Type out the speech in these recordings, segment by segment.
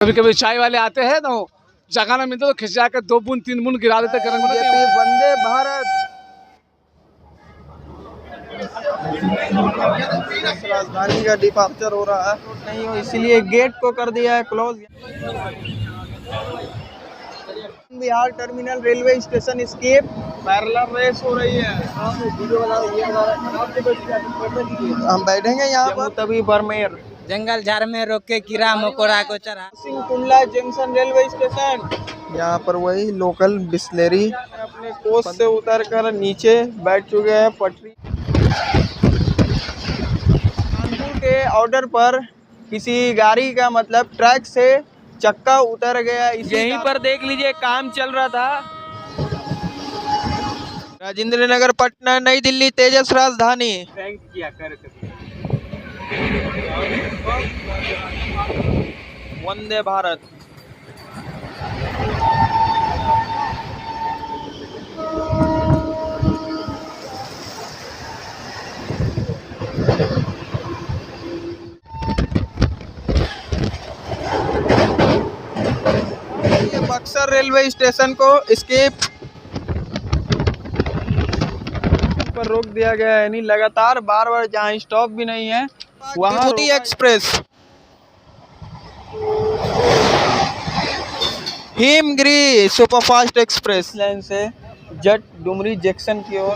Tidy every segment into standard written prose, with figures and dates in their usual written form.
कभी कभी चाय वाले आते हैं ना, जगह ना मिलते तो खिंचा कर 2 बूंद 3 बूंद गिरा देते गरम। वंदे भारत राजधानी का डिपार्चर हो रहा है, नहीं हो इसलिए गेट को कर दिया है close. Bihar terminal railway station escape parallel race हो रही है। हम बैठेंगे यहाँ पर तभी बरमेर जंगल झाड़ में रोक के कीड़ा मकोड़ा को चढ़ा। Singh Kundla junction railway station, यहाँ पर वही लोकल बिस्लेरी अपने कोच से उतर कर नीचे बैठ चुके हैं पटरी। कानपुर के ऑर्डर पर किसी गाड़ी का मतलब ट्रैक से चक्का उतर गया, यहीं पर देख लीजिए काम चल रहा था। राजेंद्र नगर पटना नई दिल्ली तेजस राजधानी। वंदे भारत। ये बक्सर रेलवे स्टेशन को एस्केप पर रोक दिया गया है, नहीं लगातार बार बार जहाँ स्टॉप भी नहीं है वहाँ express Himgiri superfast express line से जट डुमरी जंक्शन की ओर।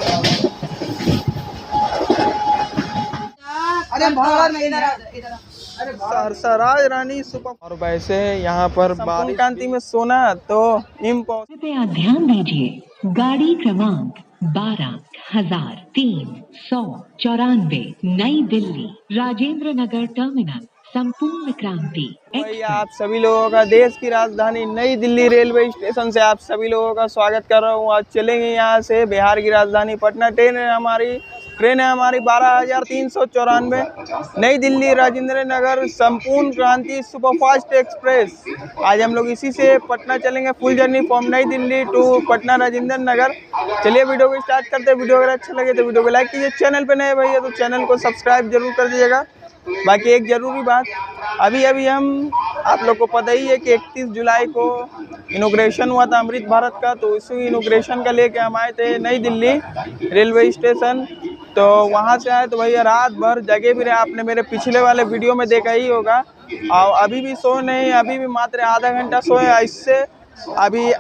सहरसा राजरानी सुपर। और वैसे यहाँ पर बारिश क्रांति में सोना तो इम्पॉसिबल। कृपया ध्यान दीजिए, गाड़ी क्रमांक 12,394 नई दिल्ली राजेंद्र नगर टर्मिनल संपूर्ण क्रांति। भाई आप सभी लोगों का देश की राजधानी नई दिल्ली रेलवे स्टेशन से आप सभी लोगों का स्वागत कर रहा हूँ। आज चलेंगे यहाँ से बिहार की राजधानी पटना। ट्रेन है हमारी 12,394 नई दिल्ली राजेंद्र नगर संपूर्ण क्रांति सुपरफास्ट एक्सप्रेस। आज हम लोग इसी से पटना चलेंगे, फुल जर्नी फ्रॉम नई दिल्ली टू पटना राजेंद्र नगर। चलिए वीडियो को स्टार्ट करते हैं। वीडियो अगर अच्छा लगे तो वीडियो को लाइक कीजिए, चैनल पे नए भैया तो चैनल को सब्सक्राइब जरूर कर दीजिएगा। बाकी एक ज़रूरी बात, अभी हम आप लोग को पता ही है कि 31 जुलाई को इनॉग्रेशन हुआ था अमृत भारत का, तो इसी इनॉग्रेशन का लेके हम आए थे नई दिल्ली रेलवे स्टेशन। तो वहाँ से आए तो भैया रात भर जगह भी रहे, आपने मेरे पिछले वाले वीडियो में देखा ही होगा। और अभी भी सोए नहीं, अभी भी मात्र आधा घंटा सोए। इससे अभी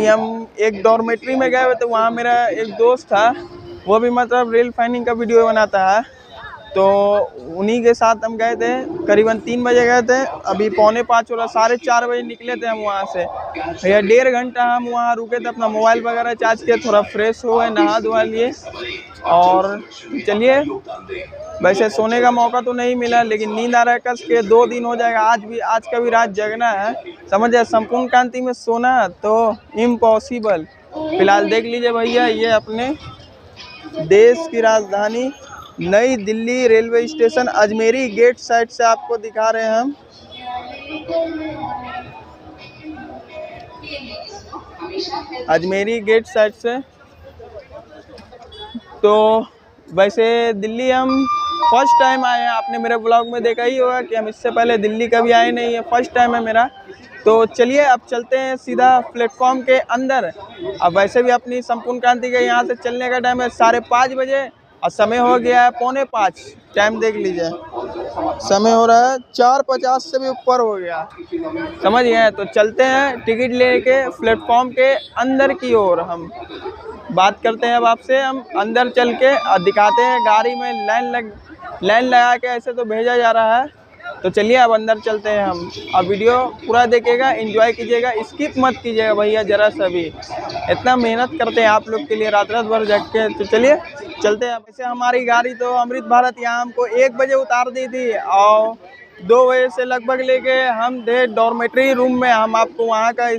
हम एक डॉर्मेट्री में गए हुए, तो वहाँ मेरा एक दोस्त था, वो भी मतलब रेल फाइनिंग का वीडियो बनाता है, तो उन्हीं के साथ हम गए थे। करीबन 3 बजे गए थे, अभी 4:45 हो रहा, 4:30 बजे निकले थे हम वहाँ से। भैया 1.5 घंटा हम वहाँ रुके थे, अपना मोबाइल वगैरह चार्ज किया, थोड़ा फ्रेश हो गए, नहा धोवा लिए। और चलिए, वैसे सोने का मौका तो नहीं मिला, लेकिन नींद आ रहा है कस के। 2 दिन हो जाएगा, आज का भी रात जगना है, समझे। संपूर्ण क्रांति में सोना तो इम्पॉसिबल। फिलहाल देख लीजिए भैया, ये अपने देश की राजधानी New Delhi railway station Ajmeri gate side से आपको दिखा रहे हैं हम। अजमेरी गेट साइड से। तो वैसे दिल्ली हम फर्स्ट टाइम आए हैं, आपने मेरे ब्लॉग में देखा ही होगा कि हम इससे पहले दिल्ली कभी आए नहीं है, फर्स्ट टाइम है मेरा। तो चलिए अब चलते हैं सीधा प्लेटफॉर्म के अंदर। अब वैसे भी अपनी संपूर्ण क्रांति के यहाँ से चलने का टाइम है 5:30 बजे और समय हो गया है 4:45। टाइम देख लीजिए, समय हो रहा है 4:50 से भी ऊपर हो गया, समझ गए। तो चलते हैं टिकट लेके प्लेटफॉर्म के अंदर की ओर। हम बात करते हैं अब आपसे, हम अंदर चल के दिखाते हैं। गाड़ी में लाइन लगा के ऐसे तो भेजा जा रहा है। तो चलिए अब अंदर चलते हैं हम। अब वीडियो पूरा देखिएगा, एंजॉय कीजिएगा, स्किप मत कीजिएगा भैया जरा सा भी। इतना मेहनत करते हैं आप लोग के लिए, रात भर जग के। तो चलिए चलते हैं। वैसे हमारी गाड़ी तो अमृत भारत यहाँ हमको 1 बजे उतार दी थी, और 2 बजे से लगभग लेके हम थे डॉर्मेट्री रूम में। हम आपको वहाँ का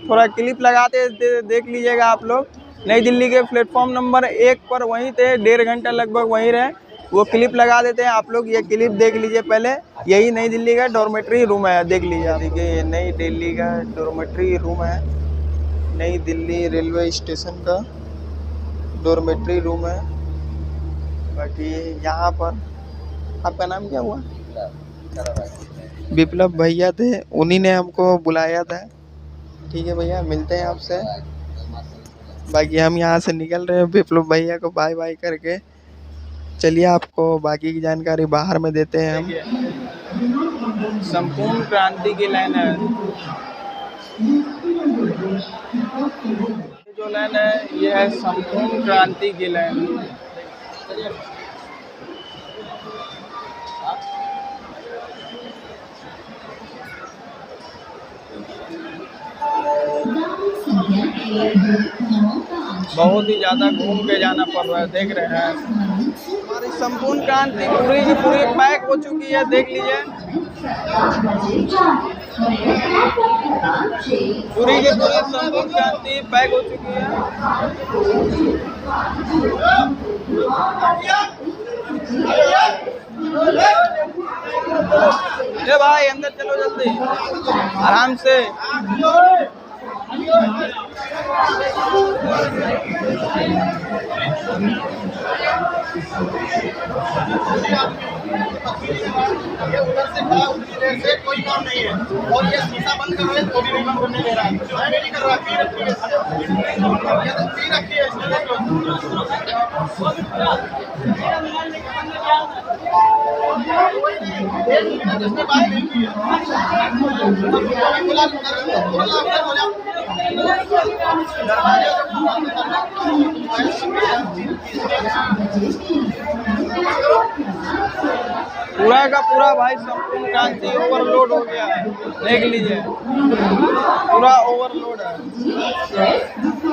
थोड़ा क्लिप लगाते देख लीजिएगा आप लोग। नई दिल्ली के प्लेटफॉर्म नंबर 1 पर वहीं थे, 1.5 घंटा लगभग वहीं रहे। वो क्लिप लगा देते हैं आप लोग, ये क्लिप देख लीजिए पहले। यही नई दिल्ली का डॉर्मेट्री रूम है, देख लीजिए। देखिए ये नई दिल्ली का डॉर्मेट्री रूम है, नई दिल्ली रेलवे स्टेशन का डॉर्मेट्री रूम है। बाकी यहाँ पर आपका नाम क्या हुआ? विप्लव भैया थे, उन्हीं ने हमको बुलाया था। ठीक है भैया, मिलते हैं आपसे। बाकी हम यहाँ से निकल रहे हैं विप्लव भैया को बाय बाय करके। चलिए आपको बाकी की जानकारी बाहर में देते हैं हम। संपूर्ण क्रांति की लाइन है, जो लाइन है ये है संपूर्ण क्रांति की लाइन। बहुत ही ज़्यादा घूम के जाना पड़ रहा है, देख रहे हैं। हमारी संपूर्ण क्रांति पूरी की पूरी पैक हो चुकी है, देख लीजिए। पूरी की पूरी संपूर्ण क्रांति पैक हो चुकी है। अरे भाई अंदर चलो जल्दी, आराम से। कोई काम नहीं है और ये शीशा बंद कर रहे तो भी नहीं बंद करने दे रहा है। नहीं कर रहा पूरा का पूरा भाई संपूर्ण क्रांति ओवरलोड हो गया है, देख लीजिए। पूरा ओवरलोड है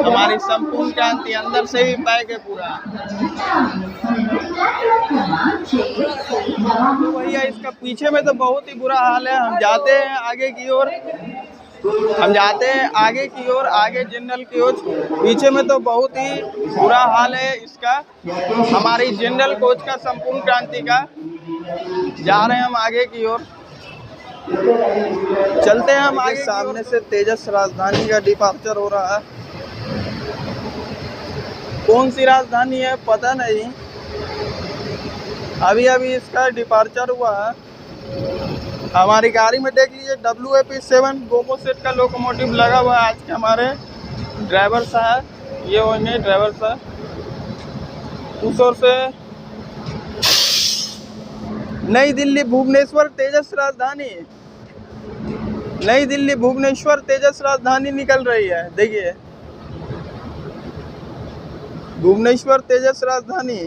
हमारी संपूर्ण क्रांति, अंदर से भी पैक है पूरा। तो भैया इसका पीछे में तो बहुत ही बुरा हाल है। हम जाते हैं आगे की ओर, आगे जनरल की ओर। पीछे में तो बहुत ही बुरा हाल है इसका, हमारी जनरल कोच का, संपूर्ण क्रांति का। जा रहे हैं हम आगे की ओर, चलते हैं हम आगे। सामने से तेजस राजधानी का डिपार्चर हो रहा है। कौन सी राजधानी है पता नहीं, अभी अभी इसका डिपार्चर हुआ है। हमारी गाड़ी में देख लीजिए WAP7 गोमो सेट का लोकोमोटिव लगा हुआ है। आज के हमारे ड्राइवर साहब, ये होंगे ड्राइवर साहब। उस ओर से नई दिल्ली भुवनेश्वर तेजस राजधानी, नई दिल्ली भुवनेश्वर तेजस राजधानी निकल रही है। देखिए भुवनेश्वर तेजस राजधानी।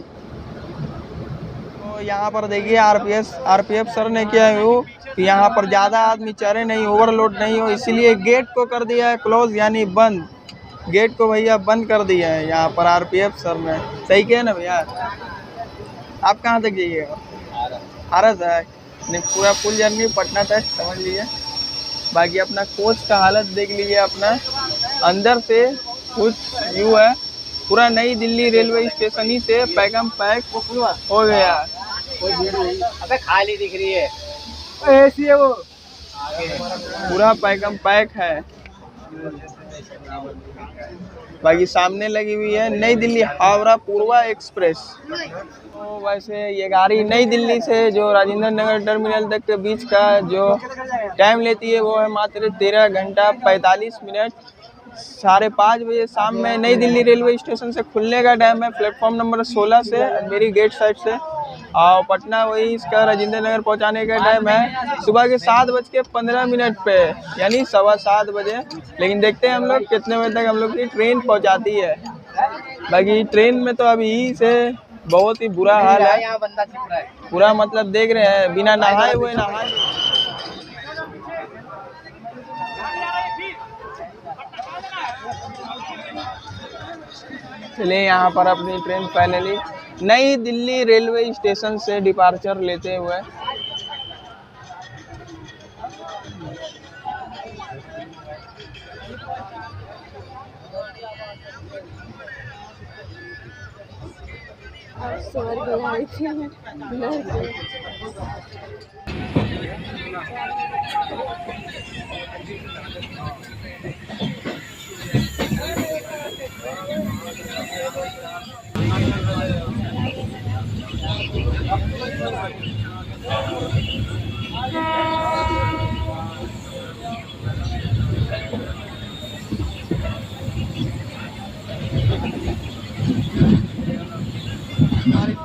तो यहाँ पर देखिए आरपीएफ सर ने क्या है वो कि यहाँ पर ज़्यादा आदमी चढ़े नहीं, ओवरलोड नहीं हो, इसीलिए गेट को कर दिया है क्लोज, यानी बंद। गेट को भैया बंद कर दिया है यहाँ पर आरपीएफ सर ने। सही किया ना भैया? आप कहाँ तक जाइएगा? आरस है नहीं, पूरा फुल जर्नी पटना तक समझ लीजिए। बाकी अपना कोच का हालत देख लीजिए अपना, अंदर से कुछ व्यू है। पूरा नई दिल्ली रेलवे स्टेशन ही से पैकम पैक हो गया। अबे खाली दिख रही है, ऐसी है वो, पूरा पैकम पैक है। बाकी सामने लगी हुई है नई दिल्ली हावड़ा पूर्वा एक्सप्रेस। तो वैसे ये गाड़ी नई दिल्ली से जो राजेंद्र नगर टर्मिनल तक के बीच का जो टाइम लेती है वो है मात्र 13 घंटा 45 मिनट। 5:30 बजे शाम में नई दिल्ली रेलवे स्टेशन से खुलने का टाइम है, प्लेटफॉर्म नंबर 16 से, मेरी गेट साइड से। और पटना वही इसका राजेंद्र नगर पहुंचाने का टाइम है सुबह के 7:15 पे, यानी 7:15 बजे। लेकिन देखते हैं हम लोग कितने बजे तक हम लोग की ट्रेन पहुंचाती है। बाकी ट्रेन में तो अभी से बहुत ही बुरा हाल है, पूरा मतलब देख रहे हैं बिना नहाए हुए चलिए यहाँ पर अपनी ट्रेन फाइनली नई दिल्ली रेलवे स्टेशन से डिपार्चर लेते हुए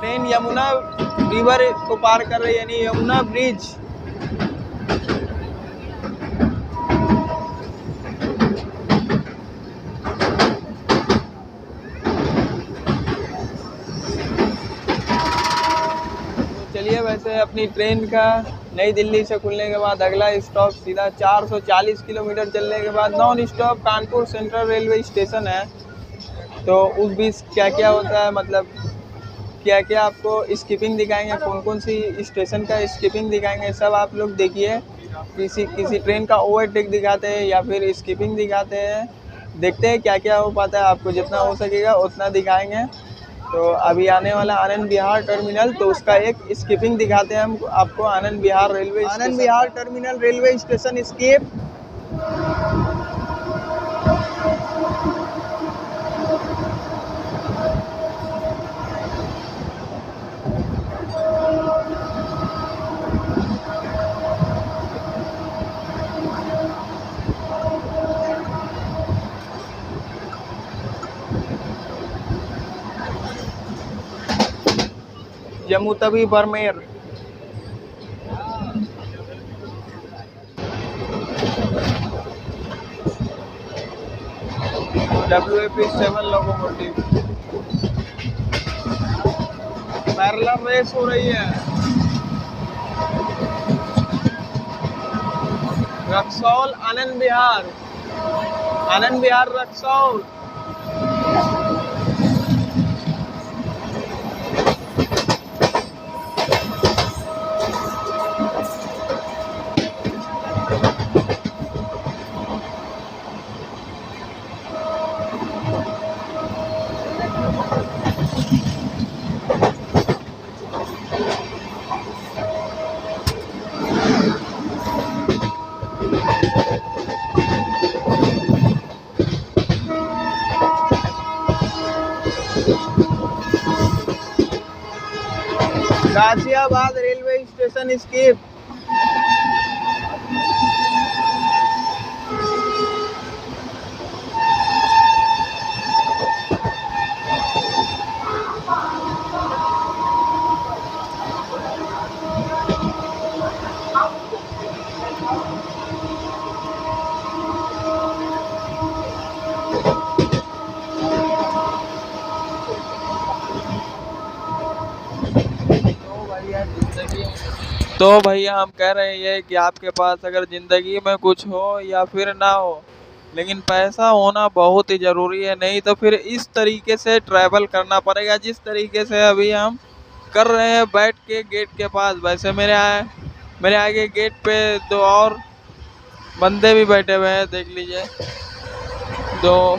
ट्रेन यमुना रिवर को पार कर रही है, यानी यमुना ब्रिज। चलिए, वैसे अपनी ट्रेन का नई दिल्ली से खुलने के बाद अगला स्टॉप सीधा 440 किलोमीटर चलने के बाद non stop Kanpur central railway station है। तो उस बीच क्या क्या होता है, मतलब क्या क्या आपको स्किपिंग दिखाएंगे, कौन कौन सी स्टेशन का स्किपिंग दिखाएंगे, सब आप लोग देखिए। किसी ट्रेन का ओवरटेक दिखाते हैं या फिर स्किपिंग दिखाते हैं, देखते हैं क्या क्या हो पाता है। आपको जितना हो सकेगा उतना दिखाएंगे। तो अभी आने वाला आनंद विहार टर्मिनल, तो उसका एक स्किपिंग दिखाते हैं हम आपको। Anand Vihar terminal railway station skip. Jammu Tawi Barmer. WFE7 locomotive. Parallel race हो रही है। Raxaul Anand Vihar Raxaul. Ghaziabad railway station skip. तो भैया हम कह रहे हैं कि आपके पास अगर ज़िंदगी में कुछ हो या फिर ना हो, लेकिन पैसा होना बहुत ही ज़रूरी है। नहीं तो फिर इस तरीके से ट्रैवल करना पड़ेगा जिस तरीके से अभी हम कर रहे हैं बैठ के गेट के पास। वैसे मेरे आगे गेट पे दो और बंदे भी बैठे हुए हैं, देख लीजिए दो।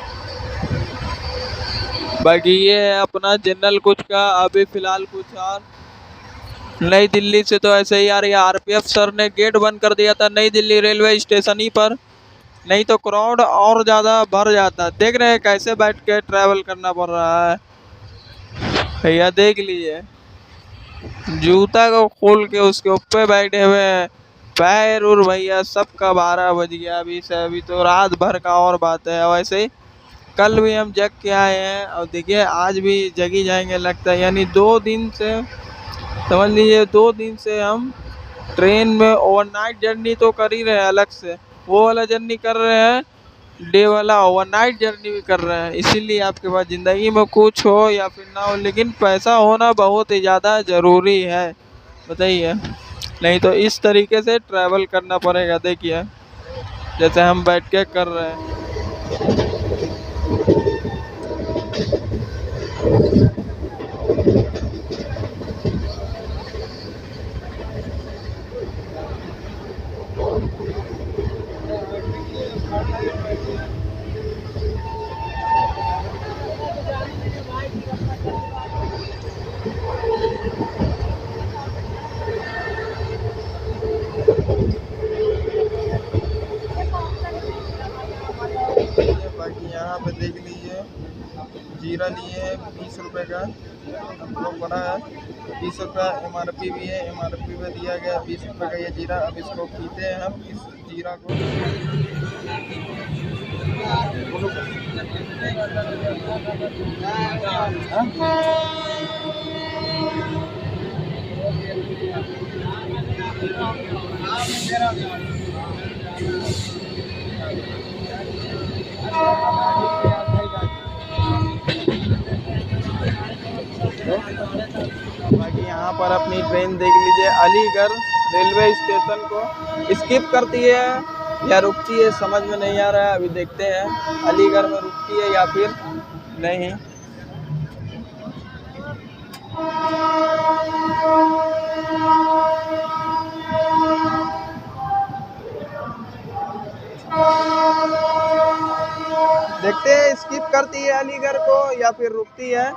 बाकी ये है अपना जनरल कुछ का। अभी फ़िलहाल कुछ और नई दिल्ली से तो ऐसे ही आ रही है। RPF सर ने गेट बंद कर दिया था नई दिल्ली रेलवे स्टेशन ही पर, नहीं तो क्राउड और ज़्यादा भर जाता। देख रहे हैं कैसे बैठ के ट्रैवल करना पड़ रहा है भैया, देख लीजिए। जूता को खोल के उसके ऊपर बैठे हुए हैं। पैर और भैया सबका 12 बज गया अभी से। अभी तो रात भर का और बात है। वैसे ही कल भी हम जग के आए हैं और देखिए आज भी जगी जाएंगे लगता है। यानी 2 दिन से समझ लीजिए 2 दिन से हम ट्रेन में ओवरनाइट जर्नी तो कर ही रहे हैं, अलग से वो वाला जर्नी कर रहे हैं, डे वाला ओवरनाइट जर्नी भी कर रहे हैं। इसीलिए आपके पास ज़िंदगी में कुछ हो या फिर ना हो, लेकिन पैसा होना बहुत ही ज़्यादा ज़रूरी है, बताइए। नहीं तो इस तरीके से ट्रैवल करना पड़ेगा। देखिए जैसे हम बैठ के कर रहे हैं। बाकी यहाँ पे देख लीजिए जीरा लिए है 20 रुपये का, हमको पड़ा है 20 रुपये। MRP भी है, MRP में दिया गया 20 रुपये का ये जीरा। अब इसको पीते हैं हम, इस जीरा को। बाकी यहाँ पर अपनी ट्रेन देख लीजिए, अलीगढ़ रेलवे स्टेशन को स्किप करती है या रुकती है समझ में नहीं आ रहा है। अभी देखते हैं अलीगढ़ में रुकती है या फिर नहीं। देखते हैं स्किप करती है अलीगढ़ को या फिर रुकती है।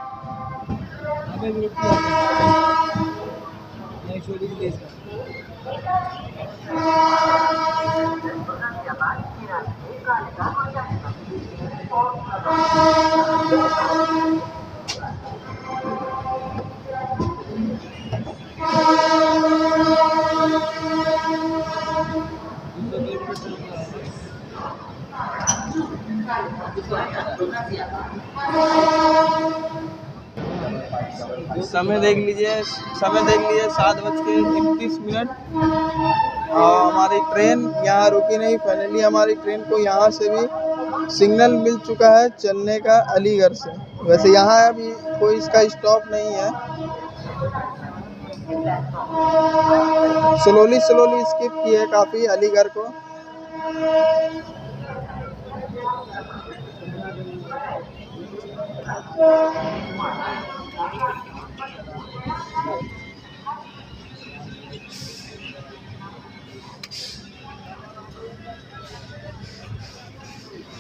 समय देख लीजिए 7:31। और हमारी ट्रेन यहाँ रुकी नहीं। फाइनली हमारी ट्रेन को यहाँ से भी सिग्नल मिल चुका है चलने का अलीगढ़ से। वैसे यहाँ अभी कोई इसका स्टॉप नहीं है। स्लोली स्किप किए काफ़ी अलीगढ़ को।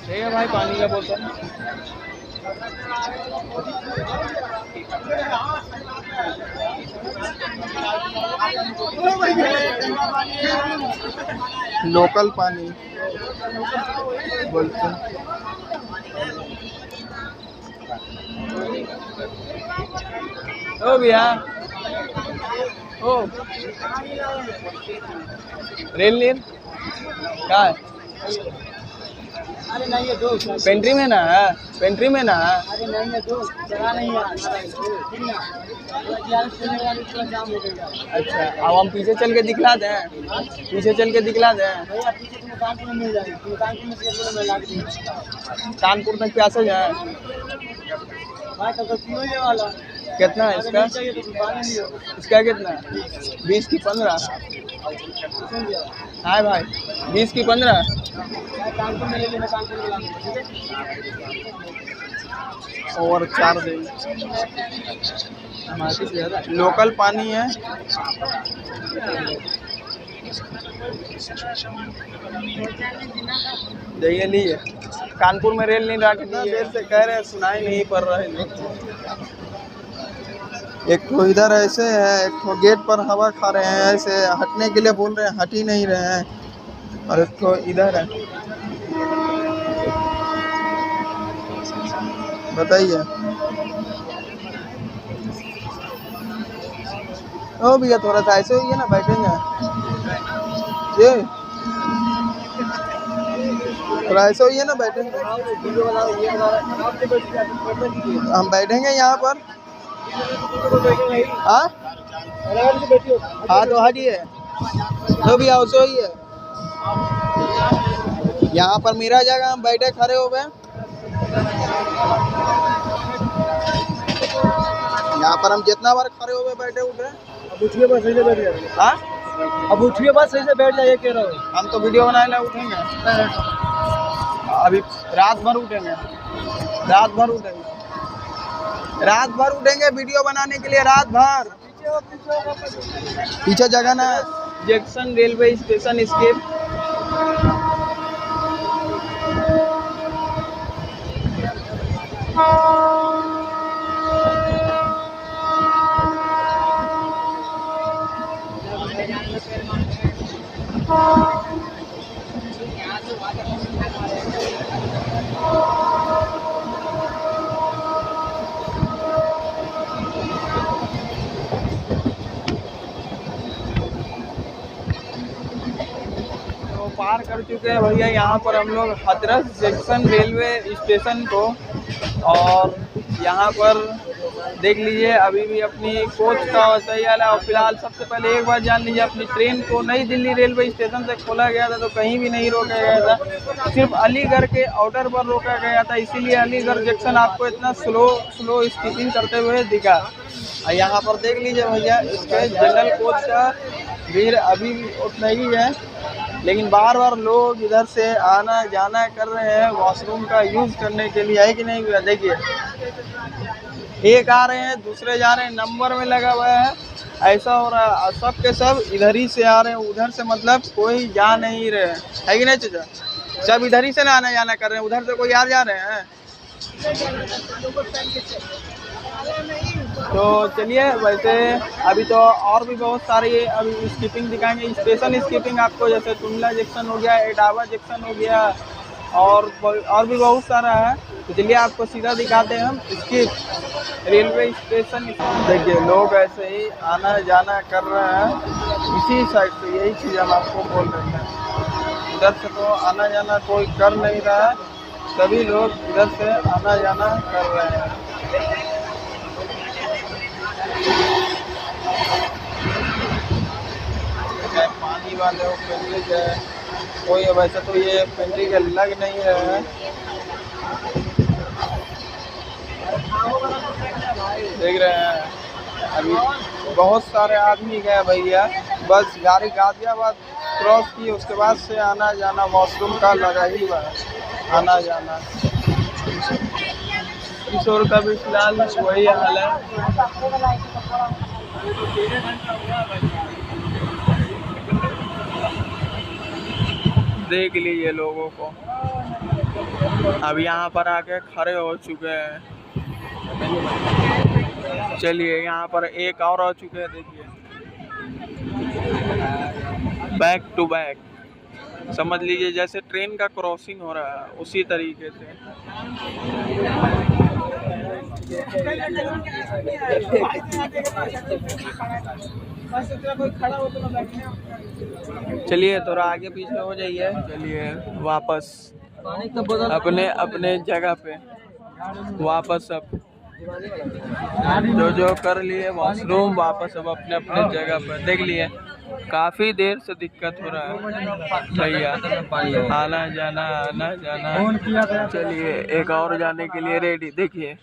ठीक है भाई, पानी का बोतल। लोकल पानी बोलते हैं। ओ भैया, ओ रेल नीर क्या है? अरे नहीं है दोस्त, पेंट्री में ना है, पेंट्री में ना है। अरे नहीं है दोस्त, जगह नहीं है। जाम हो गया। अच्छा, अब हम पीछे चल के दिखला दें, पीछे चल के दिखला दें। भैया पीछे तुम्हें कानपुर में मिल जाएगी, तुम्हें कानपुर में से में लाग दी। कानपुर तक प्यासे जाए भाई तब तो क्यों ये वाला कितना है इसका? चाहिए तो बांध लियो। इसका कितना है? 20 की 15। सुन लिया हाँ भाई, 20 की 15। मैं कानपुर में ले लेना, कानपुर में लाऊंगा, ठीक है। और 4 दे। लोकल पानी है। देखिए लीजिए, कानपुर में रेल नहीं रहा, कितना देर से कह रहे हैं, सुनाई नहीं पड़ रहा है। एक तो इधर ऐसे है, एक तो गेट पर हवा खा रहे हैं, ऐसे हटने के लिए बोल रहे हैं, हट ही नहीं रहे हैं। और एक तो इधर है। बताइए। ओ भैया थोड़ा सा ऐसे ही है ना, बैठेंगे ये थोड़ा ऐसे ही है ना, बैठेंगे। हम बैठेंगे यहाँ पर। हाँ हाँ तो हटिए, तो भी आओ सो ही है। यहाँ पर मेरा जगह, हम बैठे खड़े हो गए। यहाँ पर हम जितना बार खड़े हो गए, बैठे उठे। अब उठिए बस सही से बैठ जाइए। हाँ अब उठिए बस सही से बैठ जाइए, कह रहा हूँ। हम तो वीडियो बनाने ला उठेंगे, अभी रात भर उठेंगे, रात भर उठेंगे, रात भर उठेंगे वीडियो बनाने के लिए, रात भर। पीछे जगह ना, जंक्शन रेलवे स्टेशन स्किप। पार पार कर चुके हैं भैया यहाँ पर हम लोग हाथरस जंक्शन रेलवे स्टेशन को। और यहाँ पर देख लीजिए अभी भी अपनी कोच का सही हाल है। और फिलहाल सबसे पहले एक बार जान लीजिए, अपनी ट्रेन को नई दिल्ली रेलवे स्टेशन से खोला गया था तो कहीं भी नहीं रोका गया था, सिर्फ अलीगढ़ के आउटर पर रोका गया था। इसीलिए अलीगढ़ जंक्शन आपको इतना स्लो स्कीपिंग करते हुए दिखा। और यहाँ पर देख लीजिए भैया इसके जनरल कोच का भीड़ अभी भी उतना ही है, लेकिन बार बार लोग इधर से आना जाना कर रहे हैं वॉशरूम का यूज़ करने के लिए, है कि नहीं भैया? देखिए एक आ रहे हैं दूसरे जा रहे हैं, नंबर में लगा हुआ है, ऐसा हो रहा है। सब के सब इधर ही से आ रहे हैं, उधर से मतलब कोई जा नहीं रहे, है कि नहीं चाचा? सब इधर ही से ना आना जाना कर रहे हैं, उधर से कोई आ जा रहे हैं। तो चलिए, वैसे अभी तो और भी बहुत सारी अभी स्कीपिंग दिखाएंगे, स्टेशन स्कीपिंग आपको, जैसे टुंडला जंक्शन हो गया, एटावा जंक्शन हो गया और भी बहुत सारा है। तो चलिए आपको सीधा दिखाते हैं हम स्कीप रेलवे स्टेशन। देखिए लोग ऐसे ही आना जाना कर रहे हैं इसी साइड से, यही चीज़ हम आपको बोल रहे हैं। इधर से तो आना जाना कोई कर नहीं रहा है, सभी लोग इधर से आना जाना कर रहे हैं। पानी वाले हो पेंट्री है कोई, वैसे तो ये पेंट्री के लग नहीं रहे हैं। देख रहे हैं अभी बहुत सारे आदमी गए भैया, बस गाड़ी गाजियाबाद क्रॉस की उसके बाद से आना जाना वॉशरूम का लगा ही हुआ है, आना जाना। किशोर का भी फिलहाल वही हाल है। देख लीजिए लोगों को अब यहाँ पर आके खड़े हो चुके हैं। चलिए यहाँ पर एक और आ चुके हैं, देखिए बैक टू बैक, समझ लीजिए जैसे ट्रेन का क्रॉसिंग हो रहा है उसी तरीके से। चलिए थोड़ा आगे पीछे हो जाइए। चलिए वापस अपने अपने जगह पे वापस, अब जो कर लिए वॉशरूम वापस अब अपने अपने जगह पर। देख लिए काफ़ी देर से दिक्कत हो रहा है भैया, आना जाना। चलिए एक और जाने के लिए रेडी, देखिए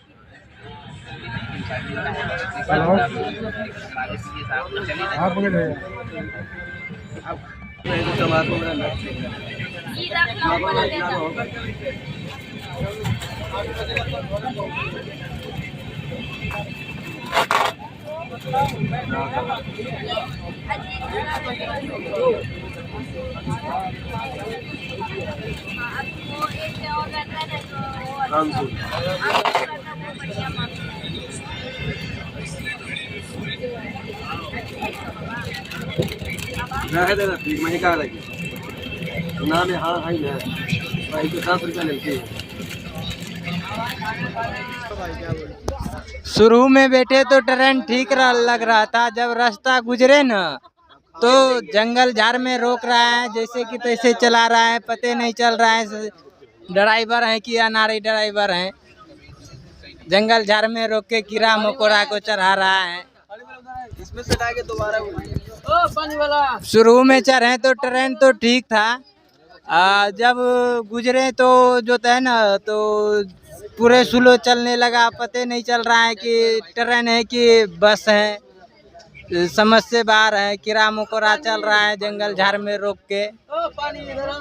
शुरू में बैठे तो ट्रेन ठीक लग रहा था, जब रास्ता गुजरे ना तो जंगल झाड़ में रोक रहा है, जैसे कि तैसे चला रहा है, पते नहीं चल रहा है ड्राइवर है कि अनाड़ी ड्राइवर है। जंगल झाड़ में रोक के कीड़ा मकोड़ा को चढ़ा रहा है। इसमें से आगे दोबारा पानी वाला शुरू में चढ़े तो ट्रेन तो ठीक था, जब गुजरे तो जो है ना तो पूरे स्लो चलने लगा, पते नहीं चल रहा है कि ट्रेन है कि बस है, समझ से बाहर है। कीड़ा मकोड़ा चल रहा है जंगल झाड़ में रोक के।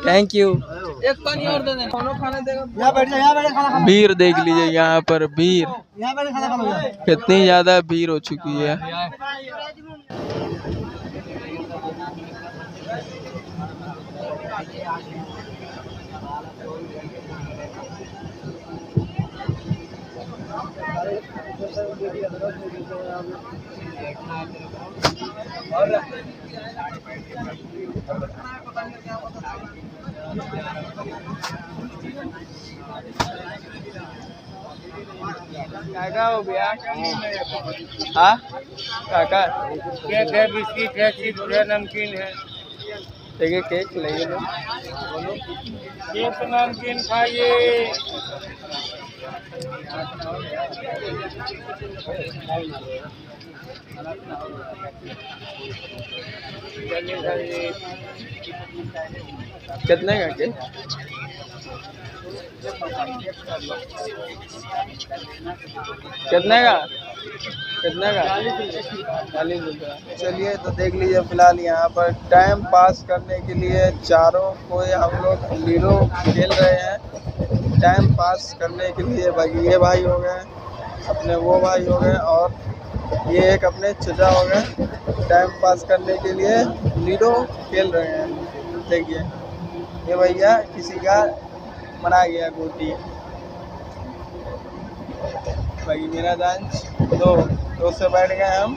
Thank you. एक पानी और दे देना, खाना देगा। भीड़ देख लीजिए यहाँ पर, भीड़ कितनी ज़्यादा भीड़ हो चुकी है। काका हो गया, हाँ काका, केक है, बिस्किट है, चिप्स है, नमकीन है। देखिए केक ले लो। केक नमकीन खाइए। कितने का केक? कितने का? कितने का? 40 रुपया। चलिए तो देख लीजिए, फिलहाल यहाँ पर टाइम पास करने के लिए चारों कोई हम लोग लीडो खेल रहे हैं टाइम पास करने के लिए। बाकी ये भाई हो गए, अपने वो भाई हो गए, और ये एक अपने चचा हो गए। टाइम पास करने के लिए लीडो खेल रहे हैं। देखिए ये भैया किसी का मरा गया गोटी। भाई मेरा दांच दो से बैठ गए हम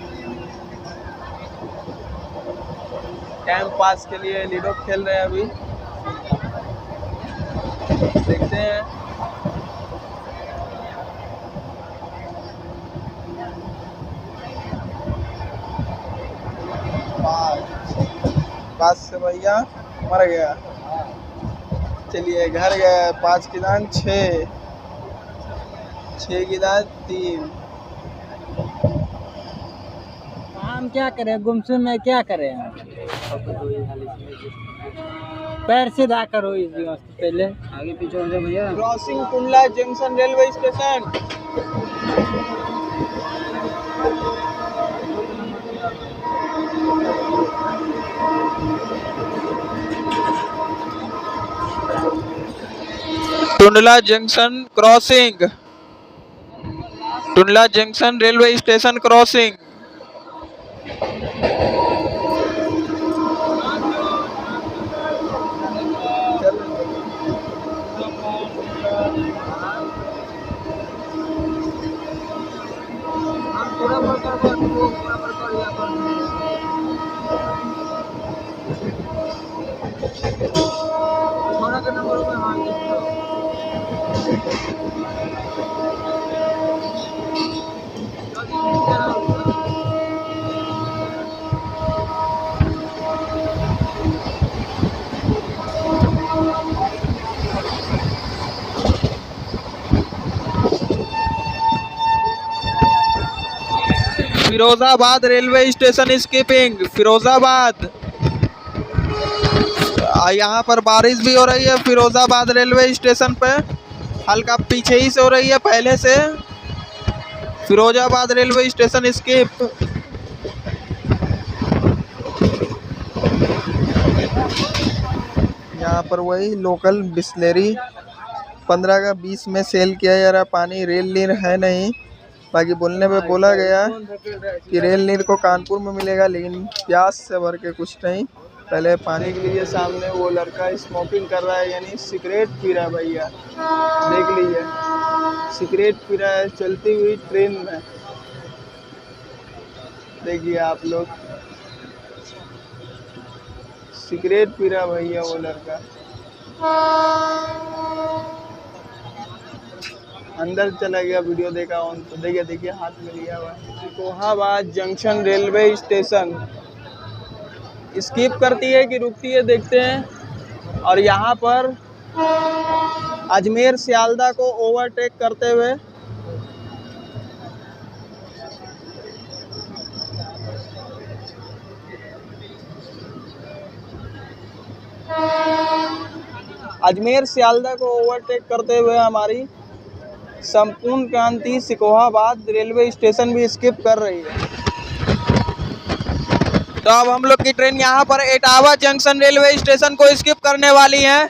टाइम पास के लिए लीडो खेल रहे हैं। अभी देखते हैं। पाँच से भैया मर गया। चलिए घर गए। 5 की दान 6, 6 की दान 3। हम क्या करें, गुमसुम में क्या करें। पैर सीधा करो इस पहले, आगे पीछे हो जाए भैया। Crossing Tundla junction railway station. Tundla junction crossing, Tundla junction railway station crossing. Firozabad railway station skipping, Firozabad. यहाँ पर बारिश भी हो रही है फिरोजाबाद रेलवे स्टेशन पे, हल्का पीछे ही से हो रही है पहले से। Firozabad railway station skip. यहाँ पर वही लोकल बिस्लेरी 15 का 20 में सेल किया जा रहा। पानी रेल नीर है नहीं, बाकी बोलने पे बोला गया कि रेल नीर को कानपुर में मिलेगा, लेकिन प्यास से भर के कुछ नहीं। पहले पानी के लिए सामने वो लड़का स्मोकिंग कर रहा है, यानी सिगरेट पी रहा है भैया। देख लीजिए सिगरेट पी रहा है चलती हुई ट्रेन में। देखिए आप लोग, सिगरेट पी रहा भैया वो लड़का। अंदर चला गया, वीडियो देखा ऑन तो देखिए हाथ में लिया हुआ। Shikohabad junction railway station skip करती है कि रुकती है देखते हैं। और यहाँ पर अजमेर सियालदा को ओवरटेक करते हुए अजमेर सियालदा को ओवरटेक करते हुए हमारी संपूर्ण क्रांति सिकोहाबाद रेलवे स्टेशन भी स्किप कर रही है। तो अब हम लोग की ट्रेन यहाँ पर एटावा जंक्शन रेलवे स्टेशन को स्किप करने वाली है।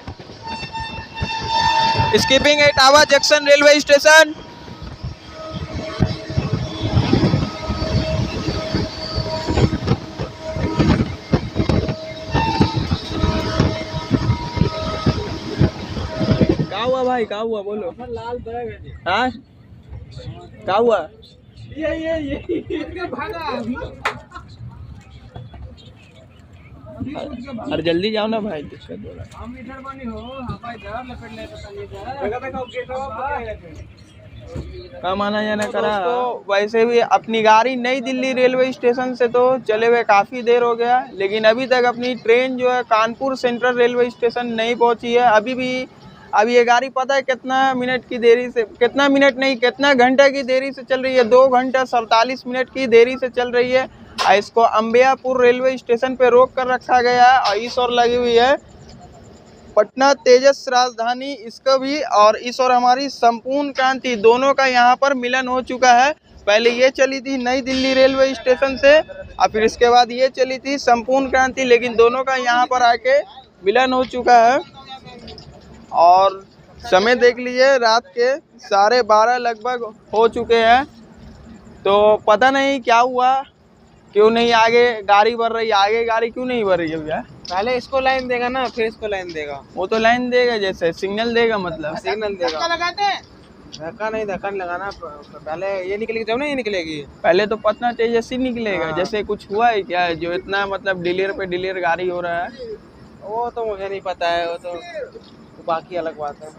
Skipping Etawah junction railway station. क्या हुआ भाई, क्या हुआ बोलो। लाल बैग है। हाँ क्या हुआ? ये भागा। अरे जल्दी जाओ ना भाई, दिक्कत हो रहा है। कम आना जाना करा। तो वैसे भी अपनी गाड़ी नई दिल्ली रेलवे स्टेशन से तो चले हुए काफ़ी देर हो गया, लेकिन अभी तक अपनी ट्रेन जो है कानपुर सेंट्रल रेलवे स्टेशन नहीं पहुंची है। अभी ये गाड़ी पता है कितना मिनट की देरी से, कितना मिनट नहीं कितना घंटा की देरी से चल रही है, 2 घंटा 47 मिनट की देरी से चल रही है। और इसको अंबियापुर रेलवे स्टेशन पे रोक कर रखा गया है। और इस ओर लगी हुई है पटना तेजस राजधानी, इसका भी, और इस ओर हमारी संपूर्ण क्रांति, दोनों का यहाँ पर मिलन हो चुका है। पहले ये चली थी नई दिल्ली रेलवे स्टेशन से और फिर इसके बाद ये चली थी संपूर्ण क्रांति, लेकिन दोनों का यहाँ पर आके मिलन हो चुका है। और समय देख लीजिए, रात के 12:30 लगभग हो चुके हैं। तो पता नहीं क्या हुआ, क्यों नहीं आगे गाड़ी बढ़ रही है, आगे गाड़ी क्यों नहीं बढ़ रही है भैया? पहले इसको लाइन देगा ना, फिर इसको लाइन देगा। वो तो लाइन देगा, जैसे सिग्नल देगा, मतलब सिग्नल देगा। धक्का नहीं लगाना, पहले ये निकलेगी जब ना ये निकलेगी। पहले तो पटना तेजस ही निकलेगा। जैसे कुछ हुआ है क्या जो इतना मतलब डिलीवर पे डिलीवर गाड़ी हो रहा है? वो तो मुझे नहीं पता है, वो तो बाकी अलग बात है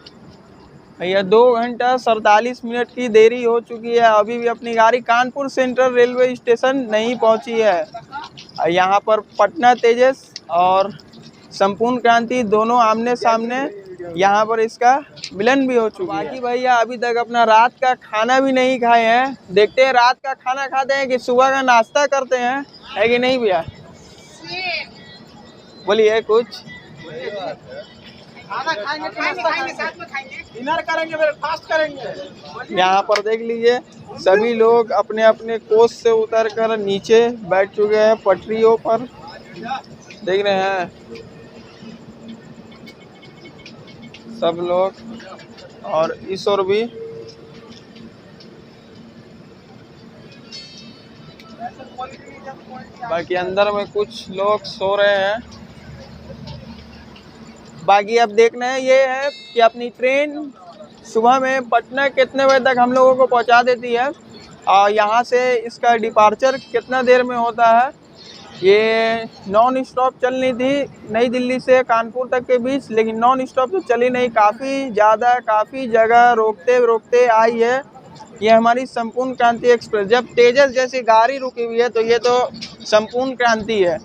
भैया। 2 घंटा 47 मिनट की देरी हो चुकी है, अभी भी अपनी गाड़ी कानपुर सेंट्रल रेलवे स्टेशन नहीं पहुंची है। यहाँ पर पटना तेजस और संपूर्ण क्रांति दोनों आमने सामने यहाँ पर इसका मिलन भी हो चुका है। बाकी भैया अभी तक अपना रात का खाना भी नहीं खाए हैं। देखते हैं रात का खाना खाते हैं कि सुबह का नाश्ता करते हैं, है कि नहीं भैया? बोलिए कुछ। खाना खाएंगे तो खाएंगे, साथ में खाएंगे, डिनर करेंगे, ब्रेकफास्ट करेंगे। यहाँ पर देख लीजिए सभी लोग अपने अपने कोच से उतरकर नीचे बैठ चुके हैं पटरियों पर, देख रहे हैं सब लोग। और इस ओर भी बाकी अंदर में कुछ लोग सो रहे हैं। बाकी अब देखना है ये है कि अपनी ट्रेन सुबह में पटना कितने बजे तक हम लोगों को पहुंचा देती है और यहाँ से इसका डिपार्चर कितना देर में होता है। ये नॉन स्टॉप चलनी थी नई दिल्ली से कानपुर तक के बीच, लेकिन नॉन स्टॉप तो चली नहीं, काफ़ी जगह रोकते रोकते आई है। ये हमारी संपूर्ण क्रांति एक्सप्रेस। जब तेजस जैसी गाड़ी रुकी हुई है तो ये तो संपूर्ण क्रांति है।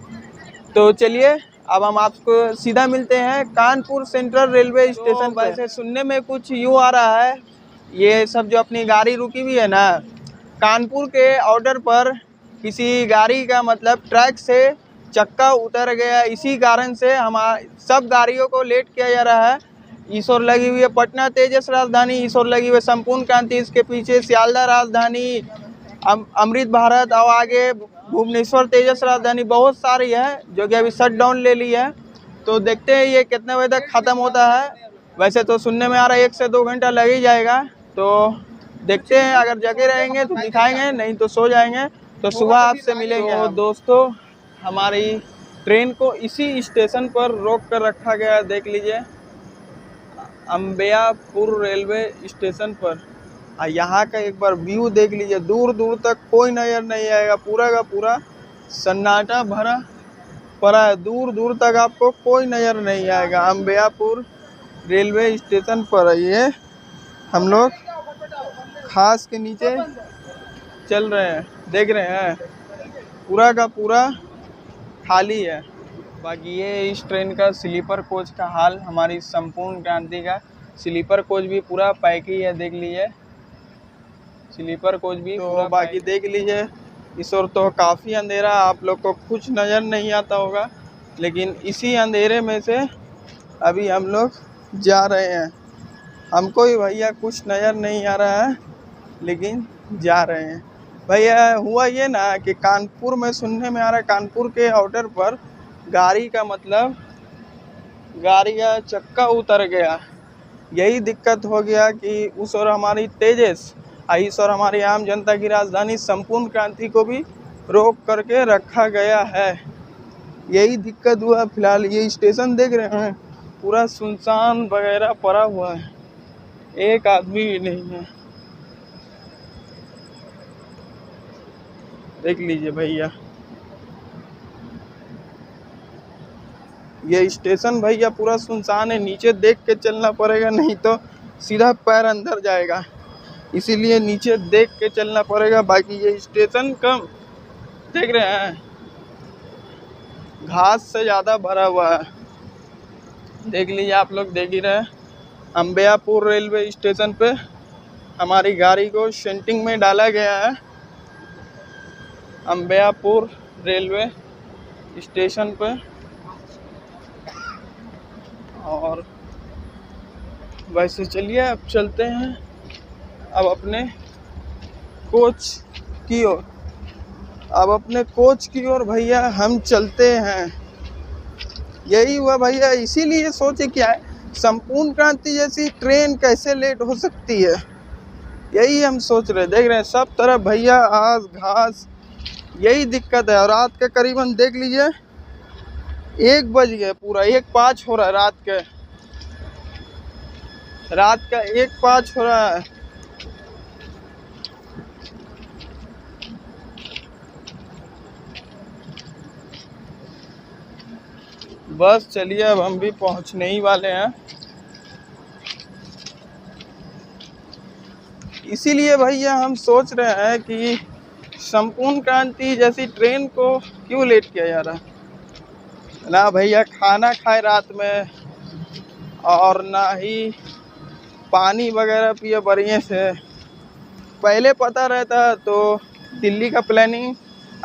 तो चलिए अब हम आपको सीधा मिलते हैं कानपुर सेंट्रल रेलवे स्टेशन पर। वैसे सुनने में कुछ यूँ आ रहा है, ये सब जो अपनी गाड़ी रुकी हुई है ना, कानपुर के ऑर्डर पर किसी गाड़ी का मतलब ट्रैक से चक्का उतर गया, इसी कारण से हमारे सब गाड़ियों को लेट किया जा रहा है। इस ओर लगी हुई है पटना तेजस राजधानी, इस ओर लगी हुई है संपूर्ण क्रांति, इसके पीछे सियालदह राजधानी, अमृत भारत और आगे भुवनेश्वर तेजस राजधानी, बहुत सारी है जो कि अभी शट डाउन ले ली है। तो देखते हैं ये कितने बजे तक ख़त्म होता है। वैसे तो सुनने में आ रहा है 1 से 2 घंटा लग ही जाएगा। तो देखते हैं, अगर जगे रहेंगे तो दिखाएंगे, नहीं तो सो जाएंगे। तो सुबह आपसे मिलेंगे। तो दोस्तों हमारी ट्रेन को इसी स्टेशन पर रोक कर रखा गया, देख लीजिए अंबियापुर रेलवे स्टेशन पर। यहाँ का एक बार व्यू देख लीजिए, दूर दूर तक कोई नजर नहीं आएगा, पूरा का पूरा सन्नाटा भरा पड़ा है, दूर दूर तक आपको कोई नज़र नहीं आएगा। अंबियापुर रेलवे स्टेशन पर ये हम लोग खास के नीचे चल रहे हैं, देख रहे हैं पूरा का पूरा खाली है। बाकी ये इस ट्रेन का स्लीपर कोच का हाल, हमारी संपूर्ण क्रांति का स्लीपर कोच भी पूरा पैक ही है, देख लीजिए स्लीपर कोच भी। तो बाकी देख लीजिए इस ओर तो काफ़ी अंधेरा, आप लोग को कुछ नज़र नहीं आता होगा, लेकिन इसी अंधेरे में से अभी हम लोग जा रहे हैं। हमको ही भैया कुछ नज़र नहीं आ रहा है, लेकिन जा रहे हैं। भैया हुआ ये ना कि कानपुर में सुनने में आ रहा है, कानपुर के ऑर्डर पर गाड़ी का मतलब गाड़ी का चक्का उतर गया, यही दिक्कत हो गया कि उस और हमारी तेजस, इस और हमारी आम जनता की राजधानी संपूर्ण क्रांति को भी रोक करके रखा गया है, यही दिक्कत हुआ। फिलहाल ये स्टेशन देख रहे हैं पूरा सुनसान वगैरह पड़ा हुआ है, एक आदमी भी नहीं है, देख लीजिए भैया ये स्टेशन भैया पूरा सुनसान है। नीचे देख के चलना पड़ेगा, नहीं तो सीधा पैर अंदर जाएगा। इसीलिए नीचे देख के चलना पड़ेगा। बाकी ये स्टेशन कम देख रहे हैं, घास से ज़्यादा भरा हुआ है। देख लीजिए, आप लोग देख ही रहे हैं। अंबियापुर रेलवे स्टेशन पे हमारी गाड़ी को शेंटिंग में डाला गया है। अंबियापुर रेलवे स्टेशन पे, और वैसे चलिए अब चलते हैं अब अपने कोच की ओर। अब अपने कोच की ओर भैया हम चलते हैं। यही हुआ भैया, इसीलिए सोचे क्या है, संपूर्ण क्रांति जैसी ट्रेन कैसे लेट हो सकती है, यही हम सोच रहे। देख रहे हैं सब तरफ भैया घास घास, यही दिक्कत है। और रात के करीबन देख लीजिए 1 बज गए, पूरा 1:05 हो रहा है रात का 1:05 हो रहा है। बस चलिए अब हम भी पहुंचने ही वाले हैं। इसीलिए भैया हम सोच रहे हैं कि संपूर्ण क्रांति जैसी ट्रेन को क्यों लेट किया जा रहा है। ना भैया खाना खाए रात में, और ना ही पानी वगैरह पिए बढ़िया से। पहले पता रहता तो दिल्ली का प्लानिंग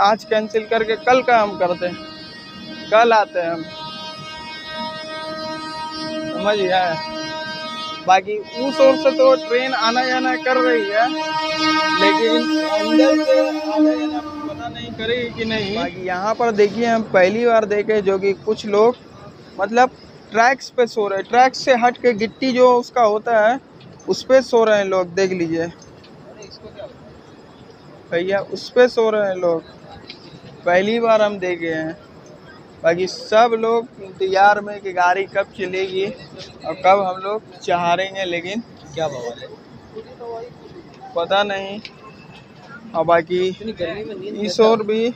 आज कैंसिल करके कल का हम करते, कल आते हैं हम, समझ गया। बाकी उस ओर से तो ट्रेन आना जाना कर रही है, लेकिन अंदर से आना जाना पता नहीं करेगी कि नहीं। बाकी यहाँ पर देखिए, हम पहली बार देखे जो कि कुछ लोग मतलब ट्रैक्स पे सो रहे, ट्रैक से हट के गिट्टी जो उसका होता है उस पे सो रहे हैं लोग। देख लीजिए भैया, उस पे सो रहे हैं लोग, पहली बार हम देखे हैं। बाकी सब लोग इंतजार में कि गाड़ी कब चलेगी और कब हम लोग चढ़ेंगे, लेकिन क्या पता नहीं। और बाकी इस ओर भी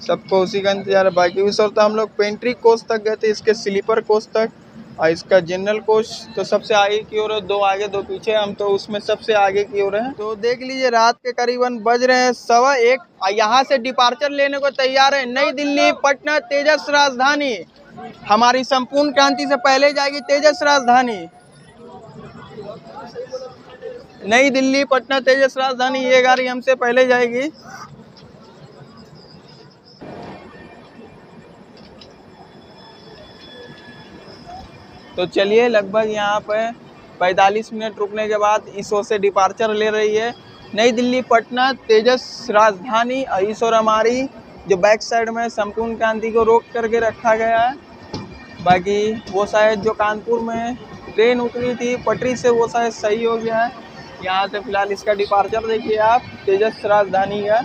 सबको उसी का इंतजार है। बाकी उस ओर तो हम लोग पेंट्री कोच तक गए थे, इसके स्लीपर कोच तक, और इसका जनरल कोच तो सबसे आगे की ओर है, 2 आगे 2 पीछे, हम तो उसमें सबसे आगे की ओर है। तो देख लीजिए रात के करीबन बज रहे हैं 1:15, यहाँ से डिपार्चर लेने को तैयार है। नई दिल्ली पटना तेजस राजधानी, हमारी संपूर्ण क्रांति से पहले जाएगी तेजस राजधानी। नई दिल्ली पटना तेजस राजधानी, ये गाड़ी हमसे पहले जाएगी। तो चलिए, लगभग यहाँ पे 45 मिनट रुकने के बाद इस ओर से डिपार्चर ले रही है नई दिल्ली पटना तेजस राजधानी। और इस ओर हमारी जो बैक साइड में संपूर्ण क्रांति को रोक करके रखा गया है। बाकी वो शायद जो कानपुर में ट्रेन उतरी थी पटरी से, वो शायद सही हो गया है। यहाँ से फिलहाल इसका डिपार्चर देखिए आप, तेजस राजधानी का।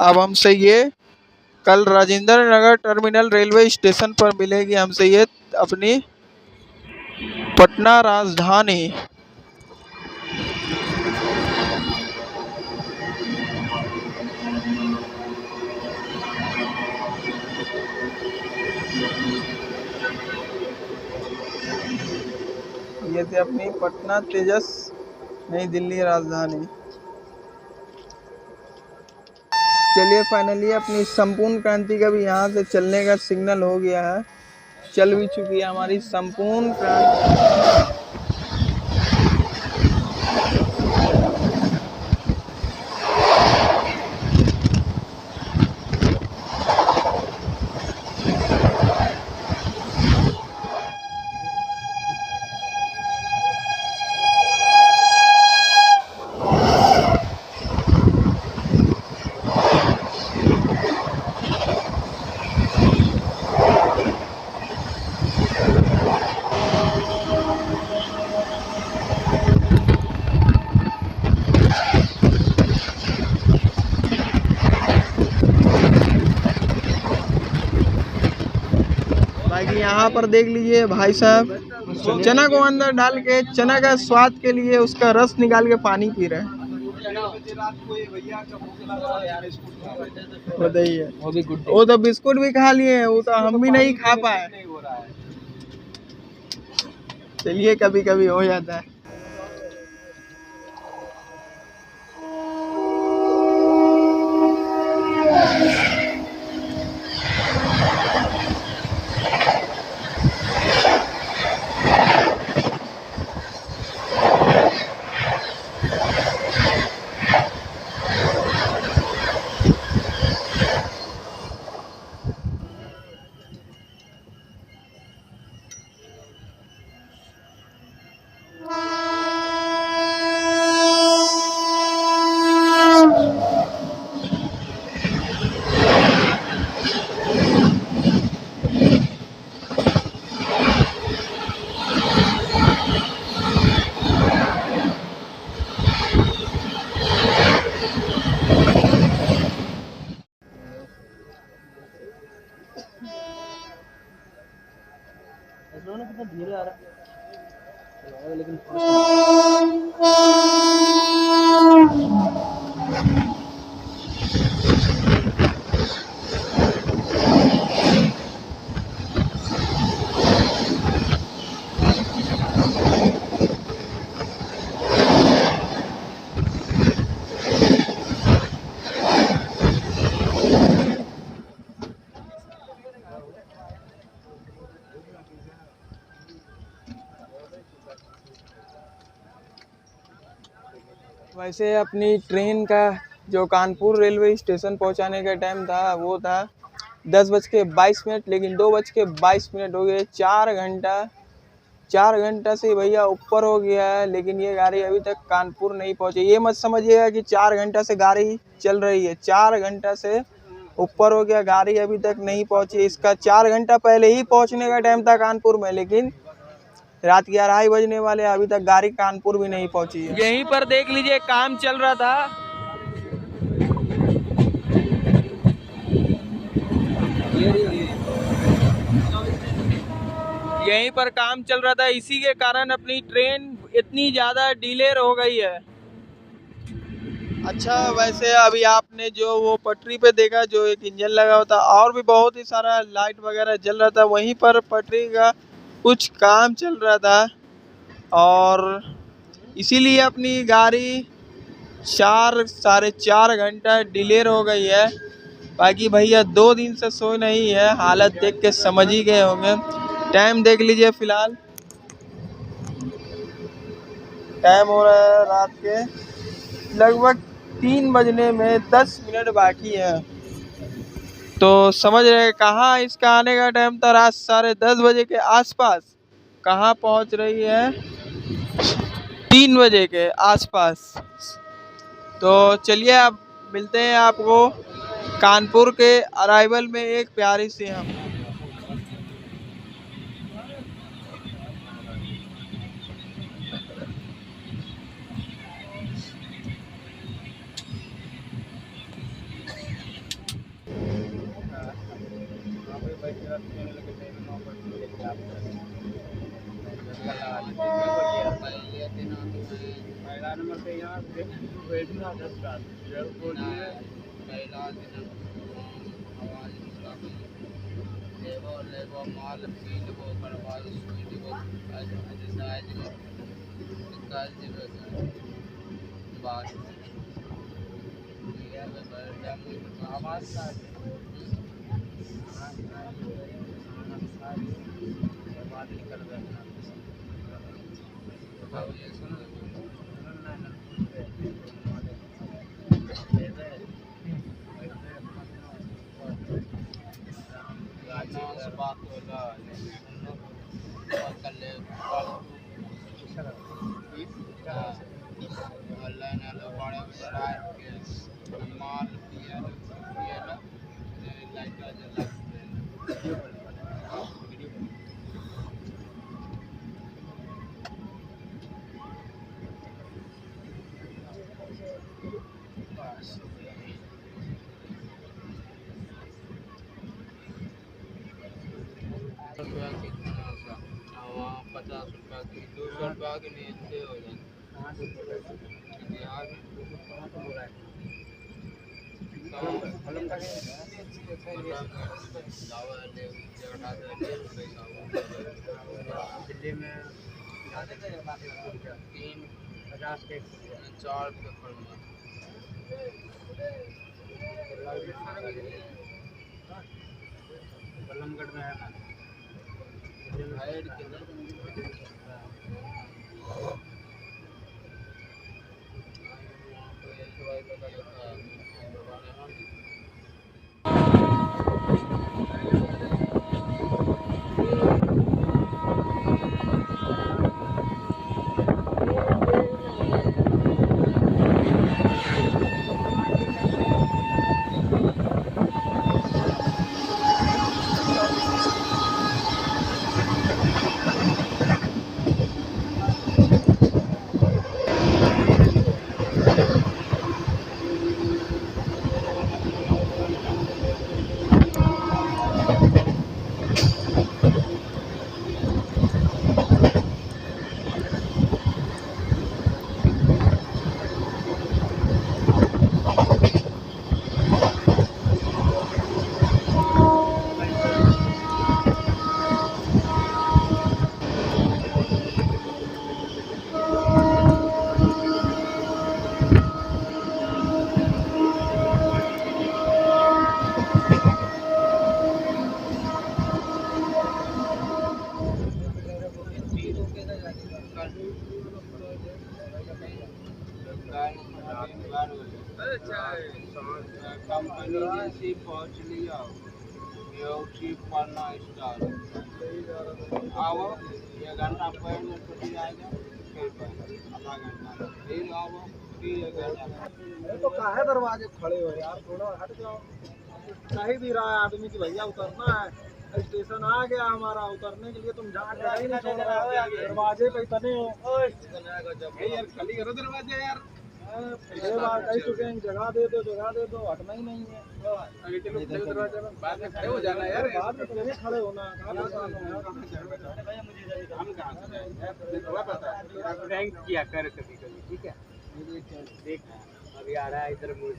अब हमसे ये कल Rajendra Nagar terminal railway station पर मिलेगी हमसे ये अपनी पटना राजधानी। ये थी अपनी पटना तेजस नई दिल्ली राजधानी। चलिए फाइनली अपनी संपूर्ण क्रांति का भी यहाँ से चलने का सिग्नल हो गया है, चल भी चुकी है हमारी संपूर्ण क्रांति। यहाँ पर देख लीजिए भाई साहब चना को अंदर डाल के चना का स्वाद के लिए उसका रस निकाल के पानी पी रहे हैं। बताइए, वो तो बिस्कुट भी खा लिए हैं, वो तो हम भी नहीं खा पाए। चलिए, कभी कभी हो जाता है। वैसे अपनी ट्रेन का जो कानपुर रेलवे स्टेशन पहुंचाने का टाइम था वो था 10:22, लेकिन 2:22 हो गए। 4 घंटा से भैया ऊपर हो गया है, लेकिन ये गाड़ी अभी तक कानपुर नहीं पहुंची। ये मत समझिएगा कि 4 घंटा से गाड़ी चल रही है, 4 घंटा से ऊपर हो गया, गाड़ी अभी तक नहीं पहुंची। इसका 4 घंटा पहले ही पहुंचने का टाइम था कानपुर में, लेकिन रात के 2:30 बजने वाले, अभी तक गाड़ी कानपुर भी नहीं पहुंची है। यहीं पर देख लीजिए, काम चल रहा था। यहीं पर काम चल रहा था, इसी के कारण अपनी ट्रेन इतनी ज़्यादा डिले हो गई है। अच्छा, वैसे अभी आपने जो वो पटरी पे देखा जो एक इंजन लगा हुआ था, और भी बहुत ही सारा लाइट वगैरह जल रहा था, वहीं पर पटरी का कुछ काम चल रहा था, और इसीलिए अपनी गाड़ी 4-4.5 घंटा डिले हो गई है। बाकी भैया 2 दिन से सोए नहीं है, हालत देख के समझ ही गए होंगे। टाइम देख लीजिए, फिलहाल टाइम हो रहा है रात के लगभग 3 बजने में 10 मिनट बाकी है। तो समझ रहे कहाँ इसका आने का टाइम था, रात 10:30 बजे के आसपास। कहाँ पहुँच रही है, 3 बजे के आसपास। तो चलिए, अब मिलते हैं आपको कानपुर के अराइवल में एक प्यारी सी हम। ₹50 की 200 रुपया के नीचे हो जाए। दिल्ली में 350 के 4 पेपर में बल्लमगढ़ में है ना कंपनी जैसी पहुंच लिया पढ़ना स्टार्ट आओ 1 घंटा पहले छुट्टी आएगा फिर आधा घंटा फिर आओ फिर 1 घंटा तो काहे दरवाजे खड़े हो यार, थोड़ा हट जाओ। कह ही भी रहा है आदमी की भैया उतरना है, स्टेशन आ गया हमारा, उतरने के लिए तुम जहाँ जा ही नहीं छोड़ रहे हो, दरवाजे पे तने हो यार, खाली करो दरवाजे यार। पिछले बार कह चुके हैं जगह दे दो हटना ही नहीं है। बाद में खड़े हो जाना यार, बाद में तुम्हें खड़े होना रैंक किया कर कभी कभी, ठीक है देख अभी आ रहा है इधर मूड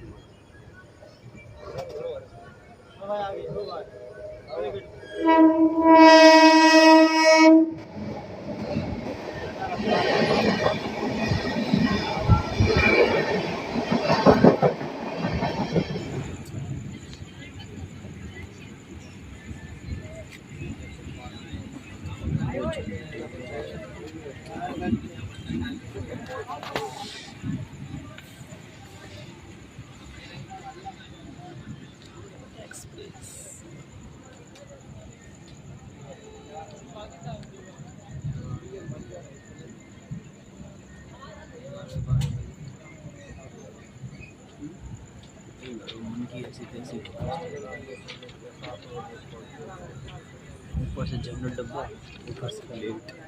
ऊपर से जनरल डब्बा, ऊपर से प्लेट।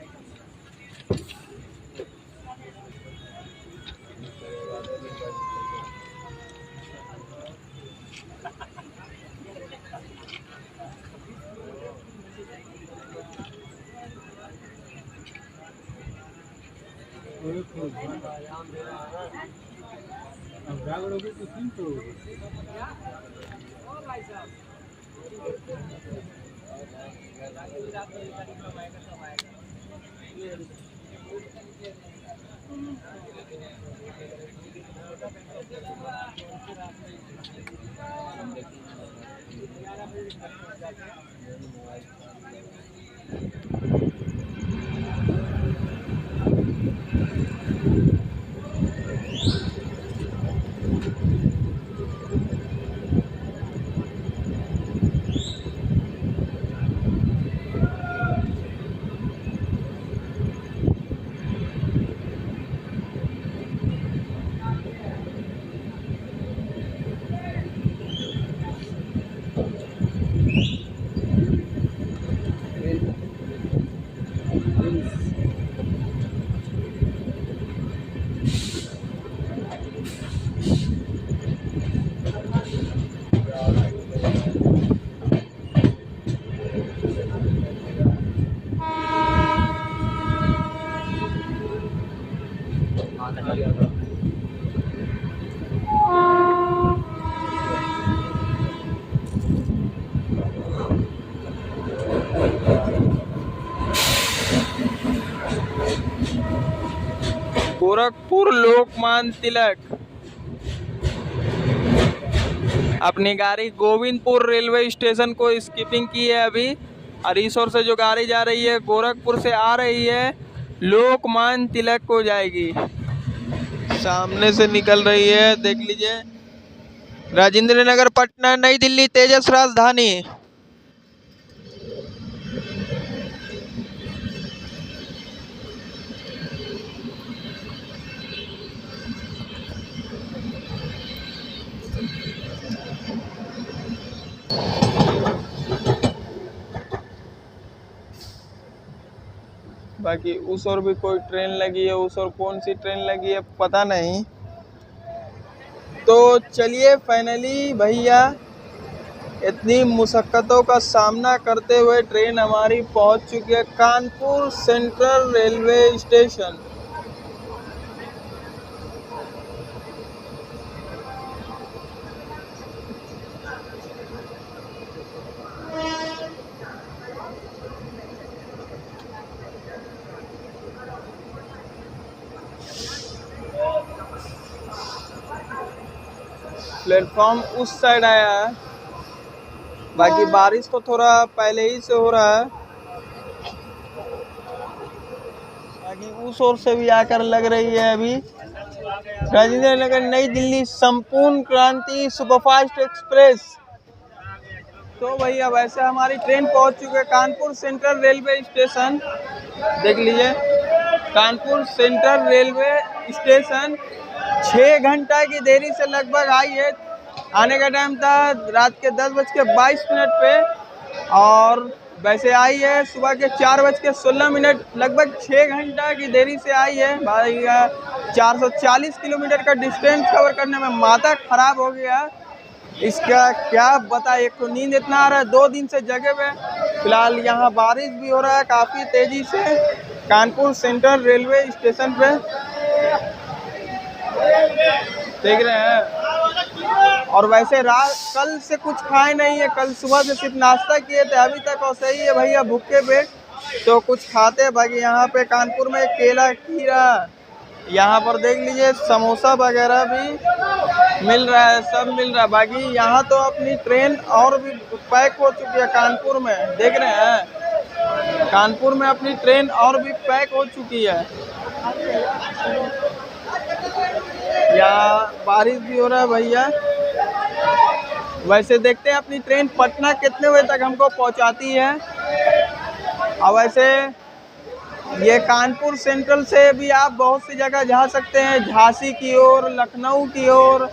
गोरखपुर लोकमान्य तिलक। अपनी गाड़ी गोविंदपुर रेलवे स्टेशन को स्किपिंग की है अभी। हरीशोर से जो गाड़ी जा रही है गोरखपुर से आ रही है, लोकमान्य तिलक को जाएगी। सामने से निकल रही है, देख लीजिए। राजेंद्र नगर पटना नई दिल्ली तेजस राजधानी। बाकी उस ओर भी कोई ट्रेन लगी है, उस ओर कौन सी ट्रेन लगी है पता नहीं। तो चलिए फाइनली भैया इतनी मुशक्क़तों का सामना करते हुए ट्रेन हमारी पहुंच चुकी है Kanpur central railway station. Platform उस साइड आया है, बाकी बारिश तो थोड़ा पहले ही से हो रहा है। बाकी उस ओर से भी आकर लग रही है अभी। राजेंद्र नगर नई दिल्ली संपूर्ण क्रांति सुपरफास्ट एक्सप्रेस। तो भैया वैसे हमारी ट्रेन पहुंच चुकी है कानपुर सेंट्रल रेलवे स्टेशन। देख लीजिए कानपुर सेंट्रल रेलवे स्टेशन 6 घंटा की देरी से लगभग आई है। आने का टाइम था रात के 10:22 पे और वैसे आई है सुबह के 4:16। लगभग 6 घंटा की देरी से आई है भाई। 440 किलोमीटर का डिस्टेंस कवर करने में माथा खराब हो गया। इसका क्या बता, एक तो नींद इतना आ रहा है, 2 दिन से जगे हुए। फिलहाल यहाँ बारिश भी हो रहा है काफ़ी तेज़ी से कानपुर सेंट्रल रेलवे स्टेशन पे, देख रहे हैं। और वैसे रात कल से कुछ खाए नहीं है, कल सुबह से सिर्फ नाश्ता किए थे, अभी तक और सही है भैया भूखे पे तो कुछ खाते। बाकी यहाँ पे कानपुर में केला खीरा, यहाँ पर देख लीजिए समोसा वगैरह भी मिल रहा है, सब मिल रहा है। बाकी यहाँ तो अपनी ट्रेन और भी पैक हो चुकी है कानपुर में, देख रहे हैं कानपुर में अपनी ट्रेन और भी पैक हो चुकी है। यहाँ बारिश भी हो रहा है भैया। वैसे देखते हैं अपनी ट्रेन पटना कितने बजे तक हमको पहुँचाती है। और वैसे ये कानपुर सेंट्रल से भी आप बहुत सी जगह जा सकते हैं, झांसी की ओर, लखनऊ की ओर,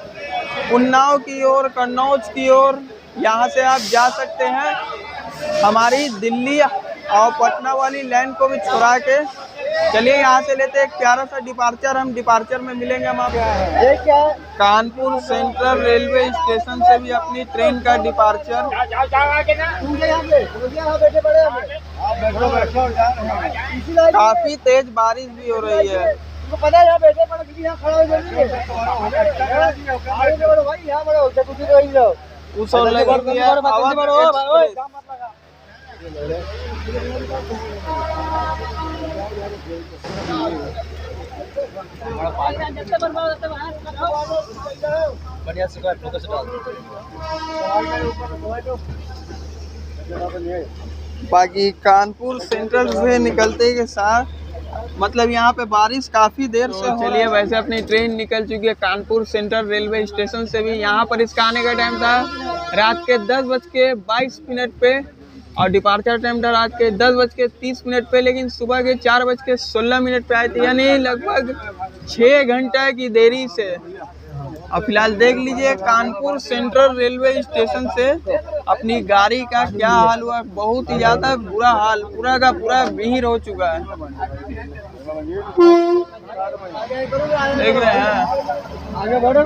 उन्नाव की ओर, कन्नौज की ओर, यहाँ से आप जा सकते हैं हमारी दिल्ली और पटना वाली लाइन को भी छुड़ा के। चलिए यहाँ से लेते हैं एक प्यारा सा डिपार्चर। हम डिपार्चर में मिलेंगे हम आपको। ये क्या है? कानपुर सेंट्रल रेलवे स्टेशन से भी अपनी ट्रेन का डिपार्चर। काफी तेज बारिश भी हो रही है। उस और लगी है बढ़िया से फोकस डाल। बाकी कानपुर सेंट्रल से निकलते के साथ मतलब यहाँ पे बारिश काफ़ी देर से चलिए। वैसे अपनी ट्रेन निकल चुकी है कानपुर सेंट्रल रेलवे स्टेशन से भी। यहाँ पर इसका आने का टाइम था रात के 10:22 पे और डिपार्चर टाइम था रात के 10:30 पे, लेकिन सुबह के 4:16 पे आई थी, यानी लगभग 6 घंटा की देरी से। और फिलहाल देख लीजिए कानपुर सेंट्रल रेलवे स्टेशन से अपनी गाड़ी का क्या हाल हुआ। बहुत ही ज़्यादा बुरा हाल, पूरा का पूरा भीड़ हो चुका है, देख रहे हैं। आगे बढ़ो।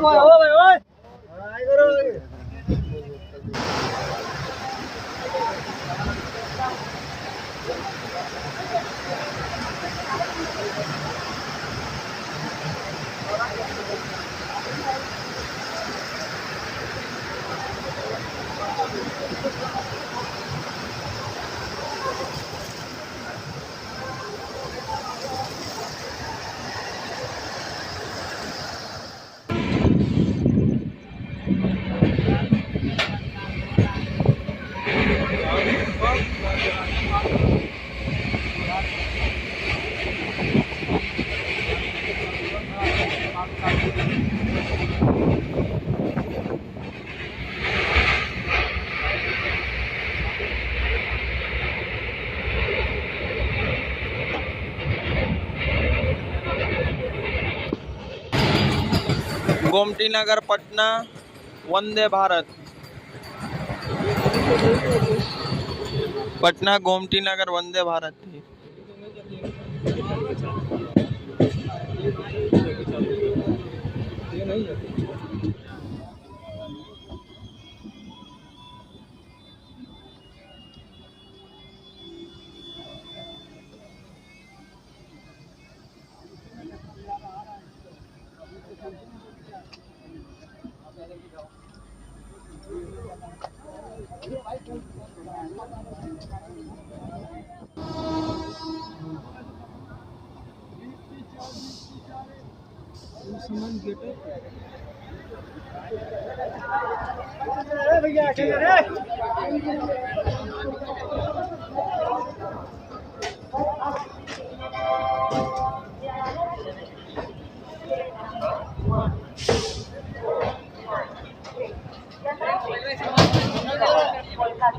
गोमती नगर पटना वंदे भारत, पटना गोमती नगर वंदे भारत थी।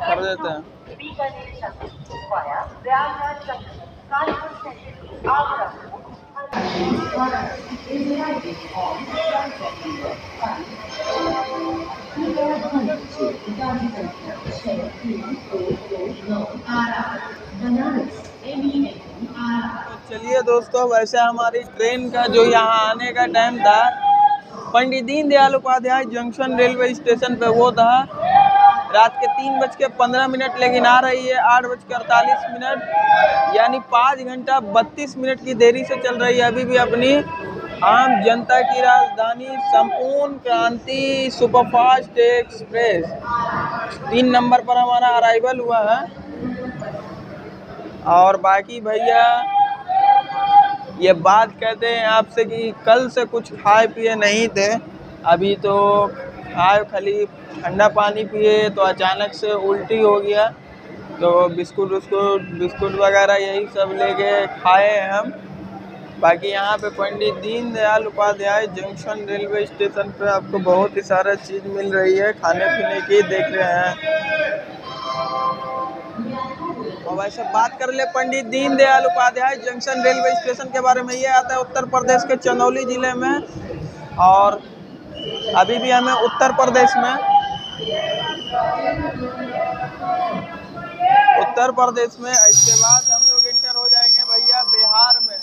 कर देते हैं। चलिए दोस्तों, वैसे हमारी ट्रेन का जो यहाँ आने का टाइम था Pandit Deendayal Upadhyay junction railway station पे वो था रात के 3:15, लेकिन आ रही है 8:48, यानी 5 घंटा 32 मिनट की देरी से चल रही है। अभी भी अपनी आम जनता की राजधानी संपूर्ण क्रांति सुपरफास्ट एक्सप्रेस 3 नंबर पर हमारा अराइवल हुआ है। और बाकी भैया ये बात कहते हैं आपसे कि कल से कुछ खाए पिए नहीं थे, अभी तो खाए खाली ठंडा पानी पिए तो अचानक से उल्टी हो गया, तो बिस्कुट वगैरह यही सब लेके खाए हैं हम। बाकी यहाँ पे Pandit Deendayal Upadhyay junction railway station पे आपको बहुत ही सारा चीज़ मिल रही है खाने पीने की, देख रहे हैं। और वैसे बात कर ले Pandit Deendayal Upadhyay junction railway station के बारे में, ये आता है उत्तर प्रदेश के चंदौली ज़िले में, और अभी भी हमें उत्तर प्रदेश में इसके बाद हम लोग इंटर हो जाएंगे भैया बिहार में।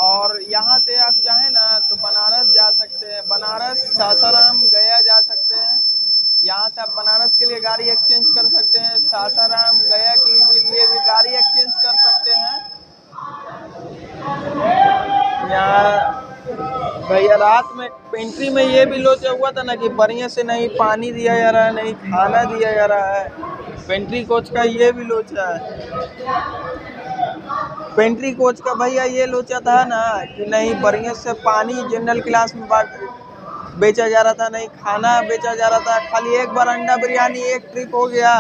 और यहाँ से आप चाहें ना तो बनारस जा सकते हैं, बनारस सासाराम गया जा सकते हैं। यहाँ से आप बनारस के लिए गाड़ी एक्सचेंज कर सकते हैं, सासाराम गया के लिए भी गाड़ी एक्सचेंज कर सकते हैं। यहाँ भैया रात में पेंट्री में ये भी लोचा हुआ था ना कि बढ़िया से नहीं पानी दिया जा रहा है, नहीं खाना दिया जा रहा है। पेंट्री कोच का ये भी लोचा है, पेंट्री कोच का भैया ये लोचा था ना कि नहीं बढ़िया से पानी जनरल क्लास में बेचा जा रहा था, नहीं खाना बेचा जा रहा था। खाली एक बार अंडा बिरयानी एक ट्रिप हो गया,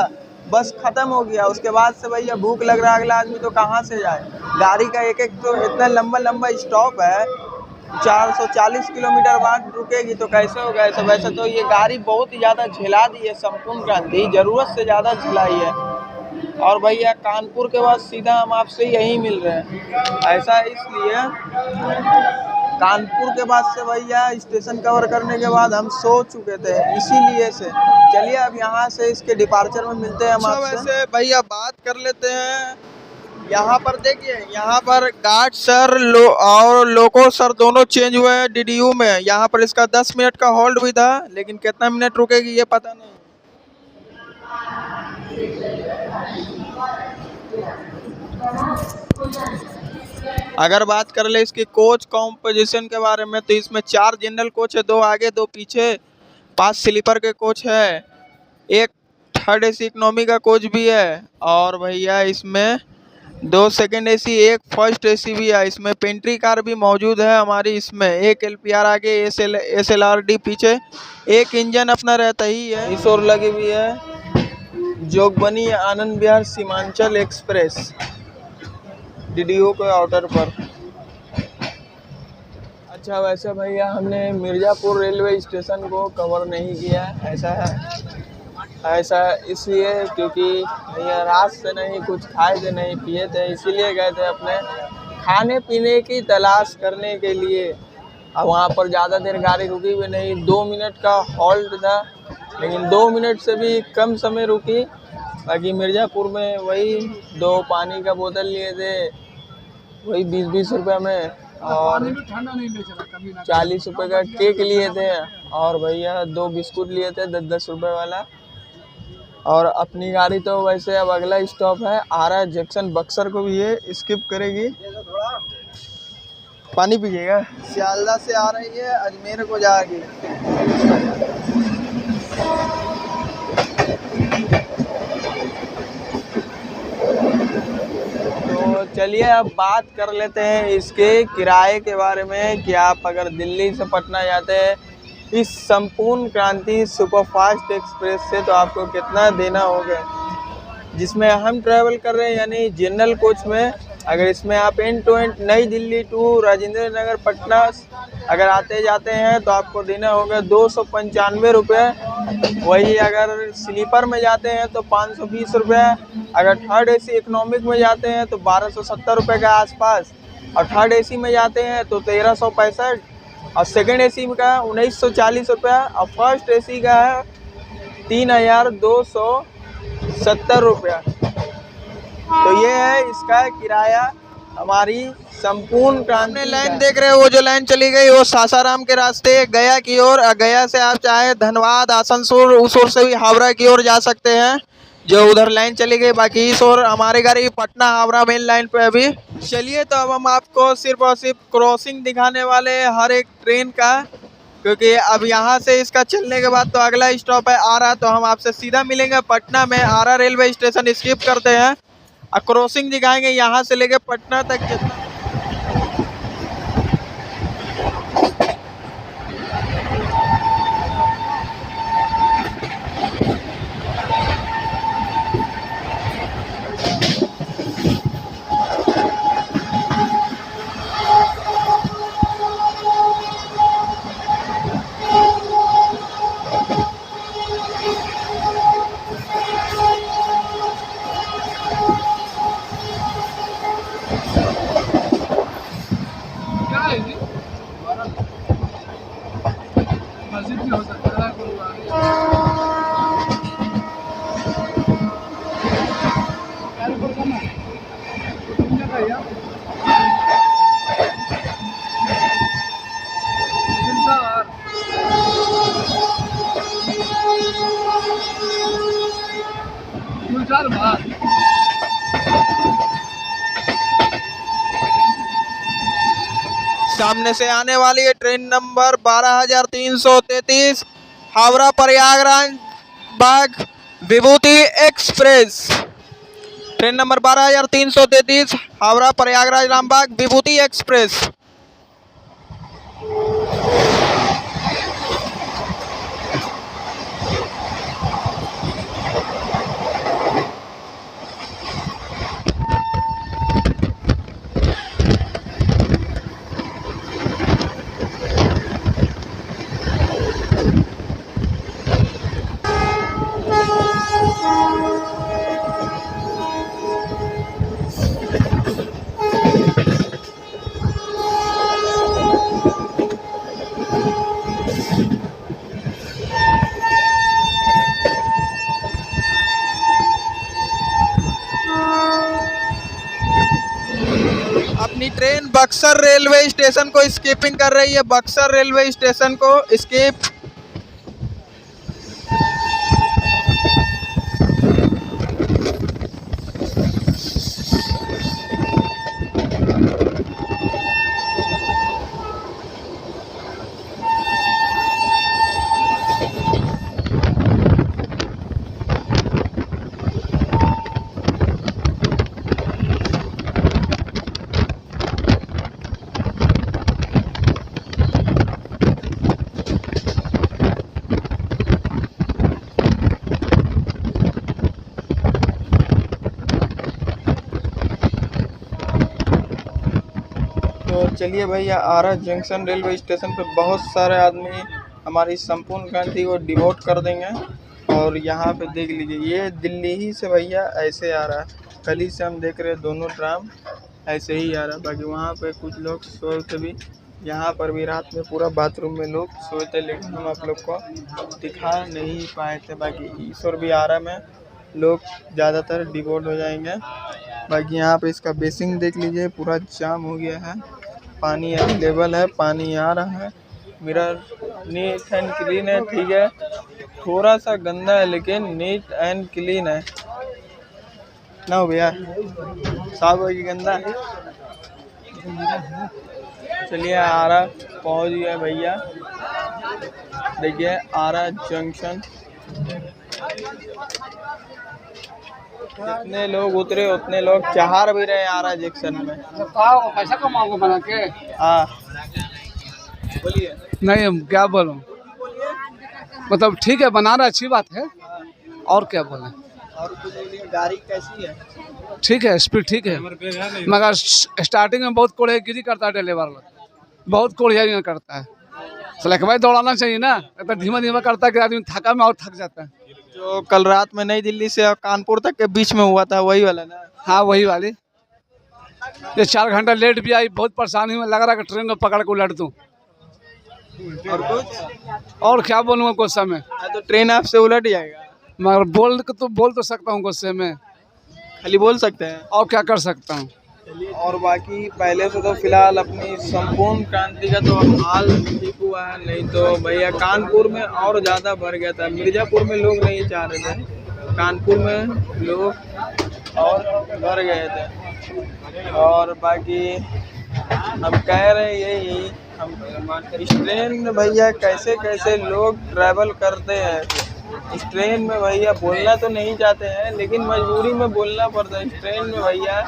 बस ख़त्म हो गया। उसके बाद से भैया भूख लग रहा है, अगला आदमी तो कहाँ से जाए। गाड़ी का एक तो इतना लंबा स्टॉप है, 440 किलोमीटर बाद रुकेगी तो कैसे होगा ऐसा। वैसे तो ये गाड़ी बहुत ही ज़्यादा झेला दी है संपूर्ण क्रांति, ज़रूरत से ज़्यादा झेलाई है। और भैया कानपुर के बाद सीधा हम आपसे यहीं मिल रहे हैं, ऐसा इसलिए कानपुर के बाद से भैया स्टेशन कवर करने के बाद हम सो चुके थे, इसीलिए से। चलिए अब यहाँ से इसके डिपार्चर में मिलते हैं हम आपसे। वैसे भैया बात कर लेते हैं, यहाँ पर देखिए, यहाँ पर गार्ड सर और लोको सर दोनों चेंज हुए हैं DDU में। यहाँ पर इसका 10 मिनट का होल्ड भी था, लेकिन कितना मिनट रुकेगी ये पता नहीं। अगर बात कर ले इसकी कोच कॉम्पोजिशन के बारे में तो इसमें 4 जनरल कोच है, 2 आगे 2 पीछे, 5 स्लीपर के कोच है, 1 थर्ड AC इकोनॉमी का कोच भी है, और भैया इसमें 2 सेकंड AC, 1 फर्स्ट AC भी है। इसमें पेंट्री कार भी मौजूद है हमारी, इसमें 1 LPR आगे, SLRD पीछे, 1 इंजन अपना रहता ही है। इस ओर लगी हुई है जोगबनी आनंद विहार सीमांचल एक्सप्रेस DDU के आउटर पर। अच्छा वैसे भैया हमने मिर्ज़ापुर रेलवे स्टेशन को कवर नहीं किया, ऐसा इसलिए क्योंकि भैया रात से नहीं कुछ खाए थे नहीं पिए थे, इसीलिए गए थे अपने खाने पीने की तलाश करने के लिए। अब वहाँ पर ज़्यादा देर गाड़ी रुकी भी नहीं, 2 मिनट का हॉल्ट था, लेकिन 2 मिनट से भी कम समय रुकी। बाकी मिर्ज़ापुर में वही 2 पानी का बोतल लिए थे, वही 20-20 रुपये में, और 40 रुपये का केक लिए थे, और भैया 2 बिस्कुट लिए थे 10-10 रुपये वाला। और अपनी गाड़ी तो वैसे अब अगला स्टॉप है आरा जंक्शन, बक्सर को भी ये स्किप करेगी। पानी पीजिएगा। सियालदा से आ रही है, अजमेर को जाएगी। तो चलिए अब बात कर लेते हैं इसके किराए के बारे में कि आप अगर दिल्ली से पटना जाते हैं इस संपूर्ण क्रांति सुपरफास्ट एक्सप्रेस से तो आपको कितना देना होगा। जिसमें हम ट्रैवल कर रहे हैं यानी जनरल कोच में, अगर इसमें आप एंड टू एंड नई दिल्ली टू राजेंद्र नगर पटना अगर आते जाते हैं तो आपको देना होगा 295 रुपये। वही अगर स्लीपर में जाते हैं तो 520 रुपये, अगर थर्ड एसी इकोनॉमिक में जाते हैं तो 1270 रुपये के आसपास, और थर्ड एसी में जाते हैं तो 1365, और सेकंड एसी का 1940 रुपये, और फर्स्ट एसी का है 3270 रुपया। तो ये है इसका किराया हमारी संपूर्ण क्रांति। लाइन देख रहे हो, वो जो लाइन चली गई वो सासाराम के रास्ते गया की ओर, गया से आप चाहे धनबाद, आसनसोल, उस ओर से भी हावड़ा की ओर जा सकते हैं, जो उधर लाइन चली गई। बाकी इस ओर हमारी गाड़ी पटना हावड़ा मेन लाइन पे अभी। चलिए तो अब हम आपको सिर्फ और सिर्फ क्रॉसिंग दिखाने वाले हैं हर एक ट्रेन का, क्योंकि अब यहाँ से इसका चलने के बाद तो अगला स्टॉप है आरा, तो हम आपसे सीधा मिलेंगे पटना में। आरा रेलवे स्टेशन स्किप करते हैं और क्रॉसिंग दिखाएंगे यहाँ से लेके पटना तक जितना। मस्जिद भी हो सकता है सामने से आने वाली है train number 12333 Howrah Prayagraj Bagh Vibhuti express. Train number 12333 Howrah Prayagraj Rambagh Vibhuti express. अपनी ट्रेन बक्सर रेलवे स्टेशन को स्किपिंग कर रही है, बक्सर रेलवे स्टेशन को स्किप। तो चलिए भैया, आरा जंक्शन रेलवे स्टेशन पे बहुत सारे आदमी हमारी संपूर्ण क्रांति को डिवोट कर देंगे। और यहाँ पे देख लीजिए, ये दिल्ली ही से भैया ऐसे आ रहा है, कल ही से हम देख रहे हैं दोनों ट्राम ऐसे ही आ रहा है। बाकी वहाँ पे कुछ लोग शोर से भी यहाँ पर भी रात में पूरा बाथरूम में लोग सोए थे, लेकिन हम आप लोग को दिखा नहीं पाए थे। बाकी ईश्वर भी आरा में लोग ज़्यादातर डिवोट हो जाएंगे। बाकी यहाँ पे इसका बेसिंग देख लीजिए, पूरा जाम हो गया है। पानी अवेलेबल है, पानी आ रहा है। मिरर नीट एंड क्लीन है, ठीक है, थोड़ा सा गंदा है लेकिन नीट एंड क्लीन है ना हो भैया, साफ होगी गंदा। चलिए आरा पहुंच गया भैया, देखिए आरा जंक्शन। जितने लोग उतरे उतने लोग चढ़ भी रहे आरा जंक्शन में। पैसा कमाओगे बना के? हाँ बोलिए। नहीं हम क्या बोलूं, मतलब ठीक है, बना रहा अच्छी बात है, और क्या बोलें। और कुछ बोलिए, गाड़ी कैसी है? ठीक है, स्पीड ठीक है, मगर स्टार्टिंग में बहुत कोड़ेगिरी करता है ड्राइवर लोग, बहुत कोड़िया करता है। सलाह भाई दौड़ाना चाहिए ना, तो धीमा धीमा करता है कि आदमी थका में और थक जाता है। जो कल रात में नई दिल्ली से कानपुर तक के बीच में हुआ था वही वाला ना? हाँ वही वाली। ये 4 घंटा लेट भी आई, बहुत परेशानी में लग रहा है कि ट्रेन को पकड़ के उलट दूँ। और कुछ और क्या बोलूँगा गुस्सा में, तो ट्रेन आपसे उलट जाएगा। मगर बोल तो सकता हूँ गुस्से में, खाली बोल सकते हैं, और क्या कर सकता हूँ। और बाकी पहले से तो फिलहाल अपनी संपूर्ण क्रांति का तो हाल ठीक हुआ है, नहीं तो भैया कानपुर में और ज़्यादा बढ़ गया था। मिर्ज़ापुर में लोग नहीं चाह रहे थे, कानपुर में लोग और बढ़ गए थे। और बाकी हम कह रहे यही, हम इस ट्रेन में भैया कैसे कैसे लोग ट्रैवल करते हैं। इस ट्रेन में भैया बोलना तो नहीं चाहते हैं, लेकिन मजबूरी में बोलना पड़ता है। इस ट्रेन में भैया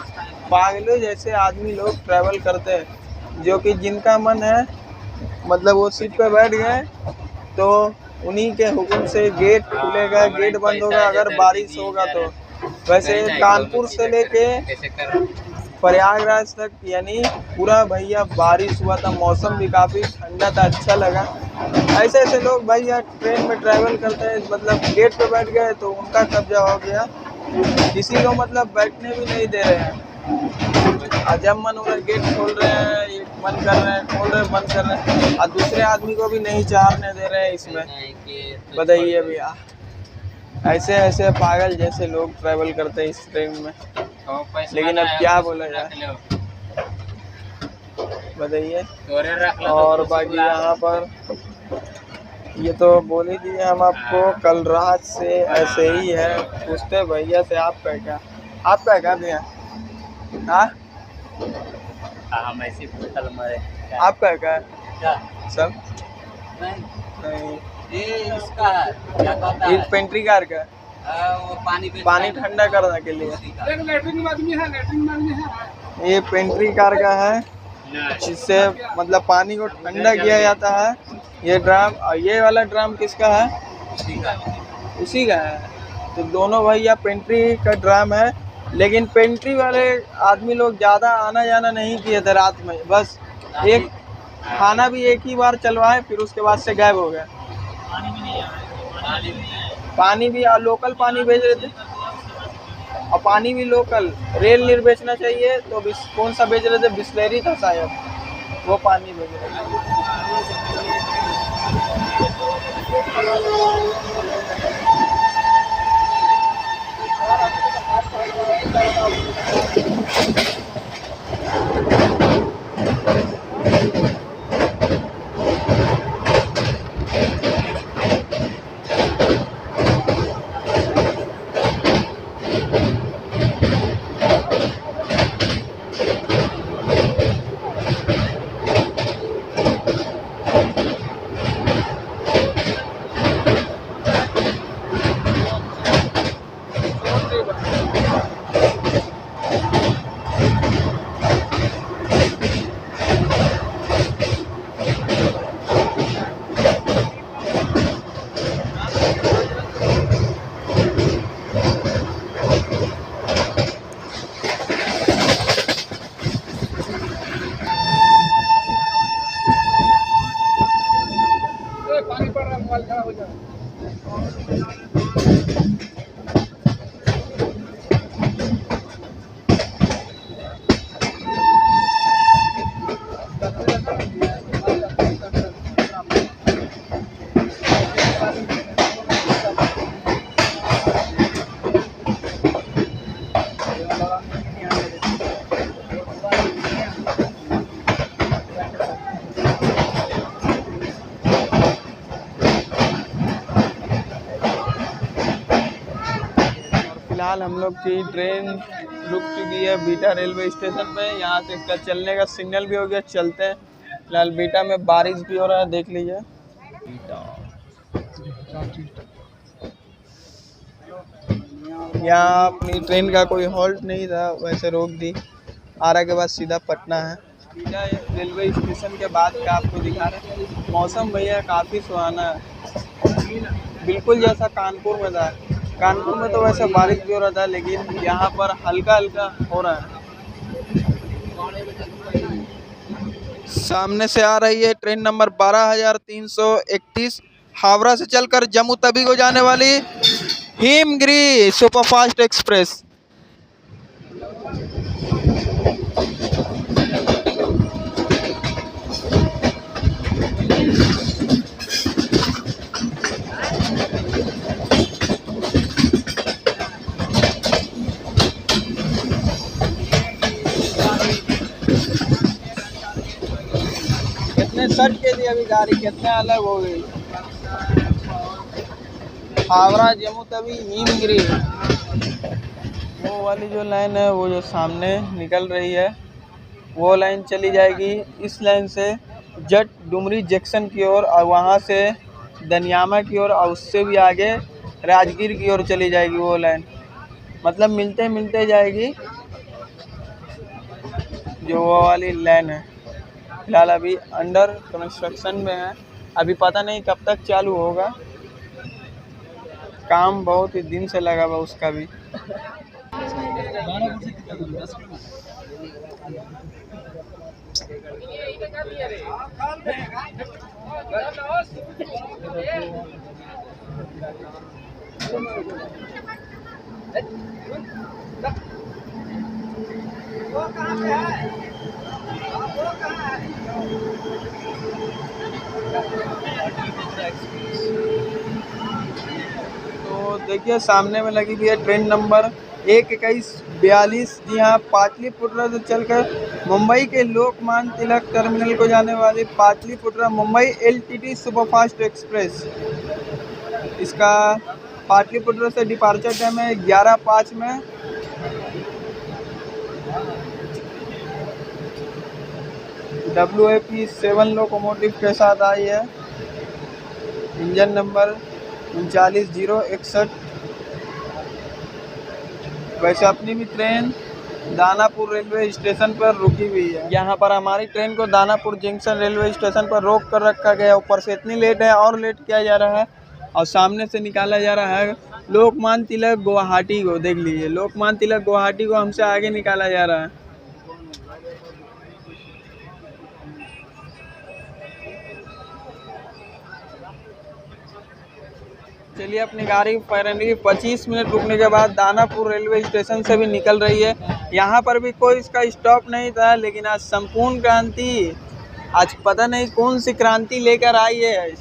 पागलों जैसे आदमी लोग ट्रैवल करते हैं, जो कि जिनका मन है मतलब वो सीट पे बैठ गए तो उन्हीं के हुक्म से गेट खुलेगा, गेट बंद होगा अगर बारिश होगा तो। वैसे कानपुर से लेके प्रयागराज तक यानी पूरा भैया बारिश हुआ था, मौसम भी काफ़ी ठंडा था, अच्छा लगा। ऐसे ऐसे लोग भैया ट्रेन में ट्रैवल करते हैं, मतलब गेट पे बैठ गए तो उनका कब्जा हो गया, किसी को मतलब बैठने भी नहीं दे रहे हैं। और जब मन हो रहा है गेट खोल रहे हैं, एक मन कर रहे हैं खोल रहे हैं, बंद कर रहे हैं, और दूसरे आदमी को भी नहीं चढ़ने दे रहे हैं इसमें। बताइए भैया, ऐसे ऐसे पागल जैसे लोग ट्रैवल करते हैं इस ट्रेन में, लेकिन अब क्या बोला जाए, बताइए। और बाकी यहाँ पर ये तो बोल ही दिए हम आपको, कल रात से ऐसे ही है। पूछते भैया से आपका क्या भैया? हाँ हम ऐसे बोतल मारे आपका क्या क्या सब? नहीं ये इसका क्या कहता ये है, पेंट्री कार का वो पानी ठंडा करने के लिए। एक लेटरिन आदमी है, ये पेंट्री कार का है, जिससे मतलब पानी को ठंडा किया जाता है। ये ड्राम, और ये वाला ड्राम किसका है? उसी का है। तो दोनों भैया पेंट्री का ड्राम है, लेकिन पेंट्री वाले आदमी लोग ज़्यादा आना जाना नहीं किए थे रात में, बस एक खाना भी एक ही बार चलवाए, फिर उसके बाद से गायब हो गए। पानी भी लोकल पानी भेज रहे थे, और पानी भी लोकल, रेल नीर बेचना चाहिए तो कौन सा भेज रहे थे, बिस्लेरी था शायद, वो पानी भेज रहे थे। फिलहाल हम लोग की ट्रेन रुक चुकी है बीटा रेलवे स्टेशन पे। यहाँ से इसका चलने का सिग्नल भी हो गया, चलते हैं। फिलहाल बीटा में बारिश भी हो रहा है, देख लीजिए। यहाँ अपनी ट्रेन का कोई हॉल्ट नहीं था, वैसे रोक दी। आरा के बाद सीधा पटना है। बीटा रेलवे स्टेशन के बाद का आपको दिखा रहे हैं। मौसम भैया काफ़ी सुहाना है, बिल्कुल जैसा कानपुर में था। कानपुर में तो वैसे बारिश भी हो रहा था, लेकिन यहाँ पर हल्का हल्का हो रहा है। सामने से आ रही है ट्रेन नंबर 12,331 हावड़ा से चलकर जम्मू तवी को जाने वाली हिमगिरी सुपरफास्ट एक्सप्रेस। कितने सट के दी अभी गाड़ी, कितने अलग हो गई। हावड़ा जम्मू तवी हिमगिरी, वो वाली जो लाइन है वो जो सामने निकल रही है वो लाइन चली जाएगी इस लाइन से जट डुमरी जंक्शन की ओर, और वहाँ से दनियामा की ओर, और उससे भी आगे राजगीर की ओर चली जाएगी वो लाइन। मतलब मिलते मिलते जाएगी जो वो वाली लाइन है। फिलहाल अभी अंडर कंस्ट्रक्शन में है, अभी पता नहीं कब तक चालू होगा। काम बहुत ही दिन से लगा हुआ उसका भी। तो देखिए सामने में लगी हुई है ट्रेन नंबर 1142। जी हाँ, पाटलिपुत्रा से चलकर मुंबई के लोकमान्य तिलक टर्मिनल को जाने वाली Pataliputra Mumbai LTT superfast express. इसका पाटलिपुत्रा से डिपार्चर टाइम है 11:05 में। WAP 7 लोकोमोटिव के साथ आई है। Engine number 39061। वैसे अपनी भी ट्रेन दानापुर रेलवे स्टेशन पर रुकी हुई है। यहाँ पर हमारी ट्रेन को दानापुर जंक्शन रेलवे स्टेशन पर रोक कर रखा गया। ऊपर से इतनी लेट है और लेट किया जा रहा है, और सामने से निकाला जा रहा है लोकमान्य तिलक गुवाहाटी को। देख लीजिए, लोकमान्य तिलक गुवाहाटी को हमसे आगे निकाला जा रहा है। चलिए, अपनी गाड़ी फाइनली 25 मिनट रुकने के बाद दानापुर रेलवे स्टेशन से भी निकल रही है। यहाँ पर भी कोई इसका स्टॉप नहीं था, लेकिन आज संपूर्ण क्रांति, आज पता नहीं कौन सी क्रांति लेकर आई है।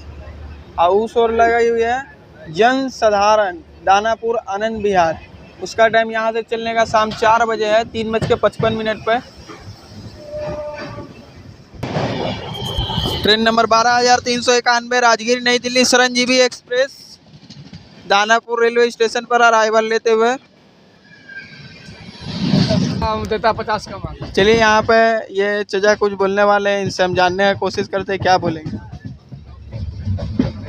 और उस ओर लगाई हुई है जन साधारण दानापुर आनंद विहार। उसका टाइम यहाँ से चलने का शाम 4 बजे है, 3:55 पर। ट्रेन नंबर 12,391 राजगीर नई Delhi Chiranjeevi express Danapur railway station पर अराइवल लेते हुए देता 50 का माल। चलिए, यहाँ पे ये चचा कुछ बोलने वाले हैं, इनसे हम जानने की कोशिश करते हैं क्या बोलेंगे।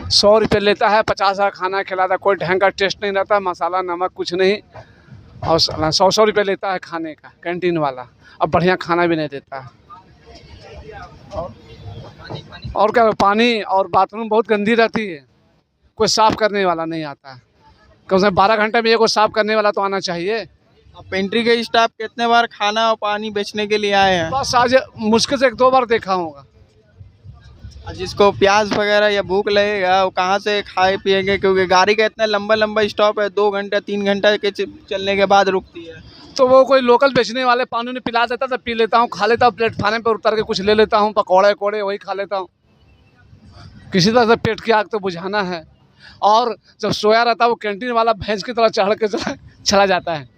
100 रुपये लेता है, 50 का खाना खिलाता, कोई ढंग का टेस्ट नहीं रहता, मसाला नमक कुछ नहीं, और 100 रुपये लेता है खाने का कैंटीन वाला। अब बढ़िया खाना भी नहीं देता है। और क्या, पानी और बाथरूम बहुत गंदी रहती है, कोई साफ़ करने वाला नहीं आता है। कम से कम 12 घंटे में एक साफ़ करने वाला तो आना चाहिए। पेंट्री के स्टाफ कितने बार खाना और पानी बेचने के लिए आए हैं? बस आज मुश्किल से 1-2 बार देखा होगा। जिसको प्याज वगैरह या भूख लगेगा वो कहाँ से खाए पिएंगे, क्योंकि गाड़ी का इतना लंबा स्टॉप है, 2 घंटे 3 घंटे के चलने के बाद रुकती है। तो वो कोई लोकल बेचने वाले पानी ने पिला देता तो पी लेता हूँ, खा लेता हूँ, प्लेटफार्म पर उतर के कुछ ले लेता हूँ, पकौड़े कोड़े वही खा लेता हूँ। किसी तरह से पेट की आग तो बुझाना है। और जब सोया रहता है वो कैंटीन वाला भैंस की तरह चढ़ के चला जाता है।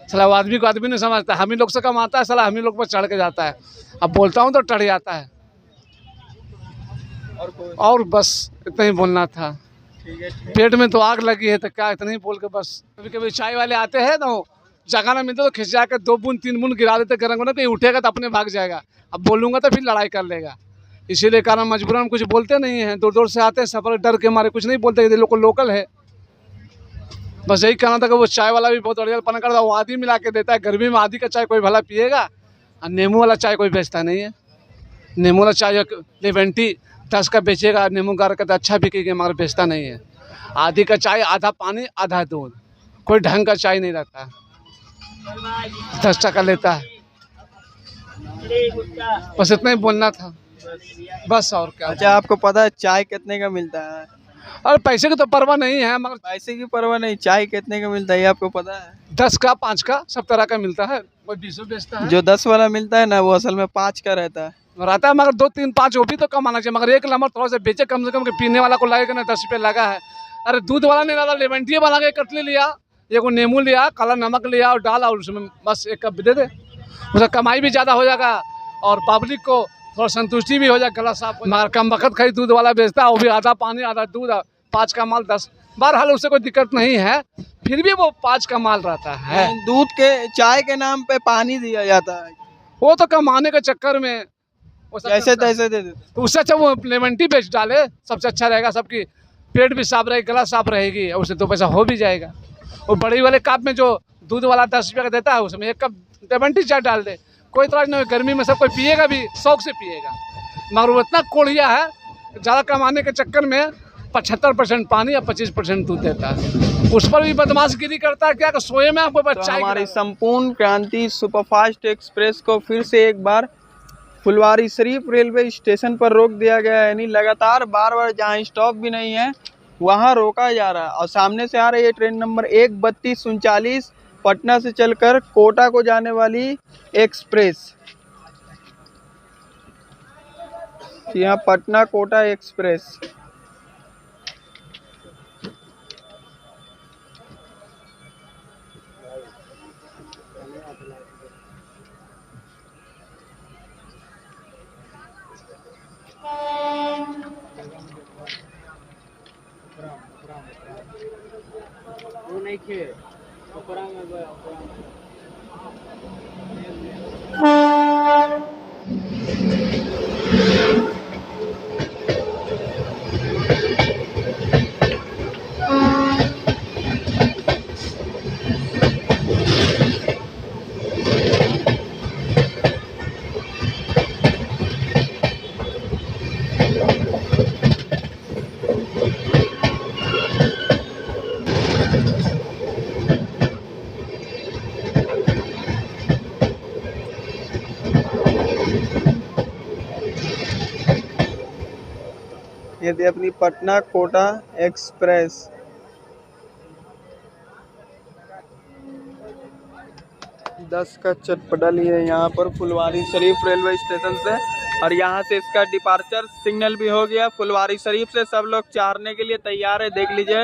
साला वो आदमी को आदमी नहीं समझता, हम ही लोग से कमाता है, साला हम ही लोग पर चढ़ के जाता है। अब बोलता हूँ तो टढ़ जाता है। और बस इतना ही बोलना था। पेट में तो आग लगी है तो क्या इतना ही बोल के बस। कभी कभी चाय वाले आते हैं तो जगह ना मिलते तो खिंचा के 2 बूंद 3 बूंद गिरा देते गर्म होने, कहीं उठेगा तो अपने भाग जाएगा। अब बोलूँगा तो फिर लड़ाई कर लेगा, इसीलिए कारण मजबूरन कुछ बोलते नहीं हैं। दूर दूर से आते हैं, सफर डर के मारे कुछ नहीं बोलते, ये लोग लोकल है। बस यही कहना था कि वो चाय वाला भी बहुत अड़ियलपना करता है, वो आधी मिला के देता है। गर्मी में आधी का चाय कोई भला पिएगा, और नींबू वाला चाय कोई बेचता नहीं है। नींबू वाला चाय लेवेंटी 10 का बेचेगा, नींबू गार का तो अच्छा बिकेगा, मगर बेचता नहीं है। आधी का चाय, आधा पानी आधा दूध, कोई ढंग का चाय नहीं रहता, 10 टका लेता है। बस इतना ही बोलना था बस, और क्या। अच्छा, आपको पता है चाय कितने का मिलता है? और पैसे की तो परवाह नहीं है, मगर पैसे की परवाह नहीं, चाय कितने का मिलता है ये आपको पता है? 10 का 5 का सब तरह का मिलता है, कोई 20 बेचता है। जो 10 वाला मिलता है ना, वो असल में 5 का रहता है। रहता है, मगर 2 3 5 वो भी तो कमाना चाहिए, मगर एक नंबर थोड़ा सा बेचे कम से कम, के पीने वाला को लगेगा ना 10 रुपये लगा है। अरे दूध वाला नहीं लगा, लेमेंटी बना के कटली लिया, एगो नींबू लिया, काला नमक लिया और डाला, और उसमें बस 1 कप दे दे। उसका कमाई भी ज़्यादा हो जाएगा और पब्लिक को थोड़ा संतुष्टि भी हो जाए, गला साफ। मगर कम वक्त खाली दूध वाला बेचता है, वो भी आधा पानी आधा दूध, 5 का माल 10। बहरहाल उससे कोई दिक्कत नहीं है, फिर भी वो 5 का माल रहता है। दूध के चाय के नाम पे पानी दिया जाता है, वो तो कमाने के चक्कर में वो सब जैसे करता है। तैसे दे देते। तो उससे अच्छा वो लेमन टी बेच डाले, सबसे अच्छा रहेगा, सबकी पेट भी साफ रहेगी, गला साफ रहेगी, और उससे 2 पैसा हो भी जाएगा। वो बड़ी वाले कप में जो दूध वाला 10 रुपये का देता है, उसमें 1 कप लेमन टी चाय डाल दे, कोई इतराज नहीं। गर्मी में सब कोई पिएगा भी, शौक से पिएगा, मगर वो इतना कोढ़िया है, ज़्यादा कमाने के चक्कर में 75% पानी या 25% दूध देता है। उस पर भी बदमाशगिरी करता है, क्या कि सोए में आपको तो हमारी संपूर्ण क्रांति सुपरफास्ट एक्सप्रेस को फिर से एक बार फुलवारी शरीफ रेलवे स्टेशन पर रोक दिया गया है। यानी लगातार बार बार जहाँ स्टॉप भी नहीं है वहाँ रोका जा रहा है। और सामने से आ रही है ट्रेन नंबर 13239, पटना से चलकर कोटा को जाने वाली एक्सप्रेस। यहाँ पटना कोटा एक्सप्रेस। ये थी अपनी पटना कोटा एक्सप्रेस। दस का चटपटा लिए यहाँ पर फुलवारी शरीफ रेलवे स्टेशन से, और यहाँ से इसका डिपार्चर सिग्नल भी हो गया। फुलवारी शरीफ से सब लोग चढ़ने के लिए तैयार है, देख लीजिए।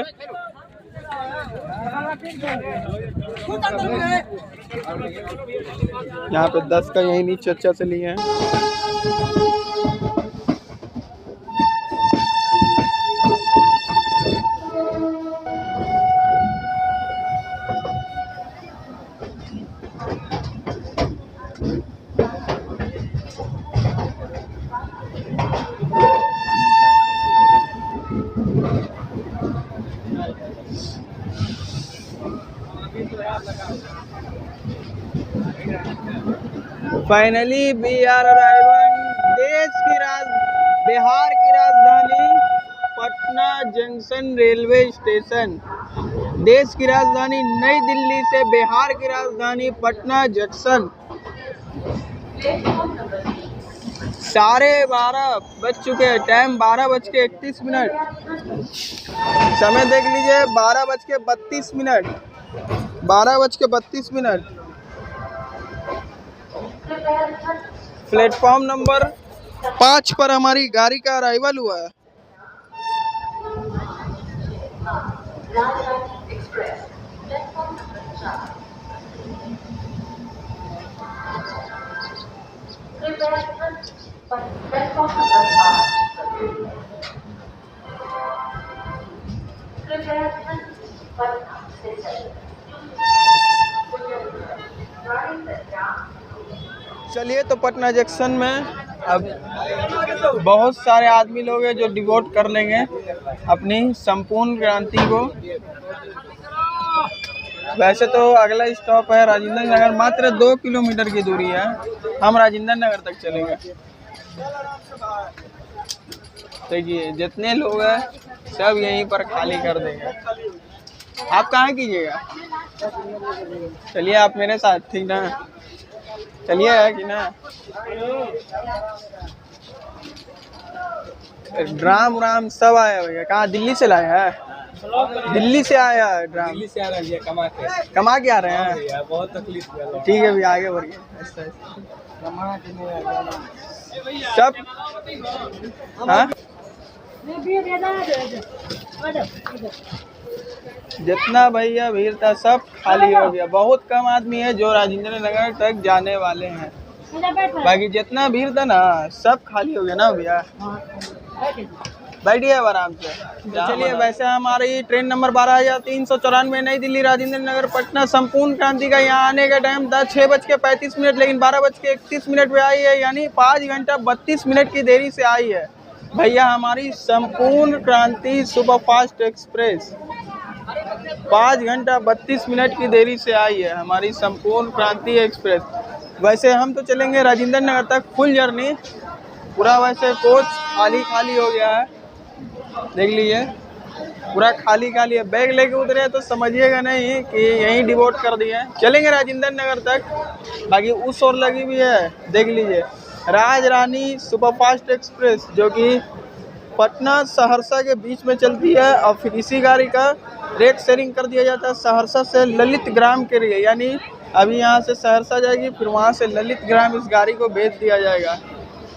यहाँ पे 10 का यही नीचे चर्चा से लिए हैं। Finally we are arriving Bihar की राजधानी पटना जंक्शन रेलवे स्टेशन। देश की राजधानी नई दिल्ली से बिहार की राजधानी पटना जंक्शन। 12:30 बज चुके हैं, टाइम 12:31। समय देख लीजिए, 12:32। 12:32। प्लेटफॉर्म नंबर 5 पर हमारी गाड़ी का अराइवल हुआ है। चलिए, तो पटना जंक्शन में अब बहुत सारे आदमी लोग हैं जो डिवोट कर लेंगे अपनी संपूर्ण क्रांति को। वैसे तो अगला स्टॉप है राजेंद्र नगर, मात्र 2 किलोमीटर की दूरी है। हम राजेंद्र नगर तक चलेंगे। देखिए जितने लोग हैं सब यहीं पर खाली कर देंगे। आप कहाँ कीजिएगा? चलिए आप मेरे साथ, ठीक ना? चलिए है कि ना? ड्राम व्राम सब आया भैया। कहाँ? दिल्ली से लाया है? दिल्ली से आया है ड्राम? दिल्ली से आ रहा है, कमा के आ रहे हैं? बहुत तकलीफ है। ठीक है भैया, आगे बढ़िए। सब हाँ, जितना भैया भीड़ था सब खाली हो गया। बहुत कम आदमी है जो राजेंद्र नगर तक जाने वाले हैं, बाकी जितना भीड़ था ना सब खाली हो गया ना भैया। बैठिए अब आराम से। तो चलिए, वैसे हमारी ट्रेन नंबर 12,394 नई दिल्ली राजेंद्र नगर पटना संपूर्ण क्रांति का यहाँ आने का टाइम था 6:35, लेकिन 12:31 पे आई है, यानी 5 घंटा 32 मिनट की देरी से आई है भैया हमारी संपूर्ण क्रांति सुपरफास्ट एक्सप्रेस। 5 घंटा 32 मिनट की देरी से आई है हमारी संपूर्ण क्रांति एक्सप्रेस। वैसे हम तो चलेंगे राजेंद्र नगर तक फुल जर्नी, पूरा वैसे कोच खाली खाली हो गया है, देख लीजिए पूरा खाली खाली है। बैग लेके उतरे तो समझिएगा नहीं कि यहीं डिवोट कर दिए। चलेंगे राजेंद्र नगर तक, बाकी उस ओर लगी भी है, देख लीजिए राज रानी सुपरफास्ट एक्सप्रेस, जो कि पटना सहरसा के बीच में चलती है। और फिर इसी गाड़ी का रेट शेयरिंग कर दिया जाता है सहरसा से ललित ग्राम के लिए, यानी अभी यहाँ से सहरसा जाएगी, फिर वहाँ से ललित ग्राम इस गाड़ी को भेज दिया जाएगा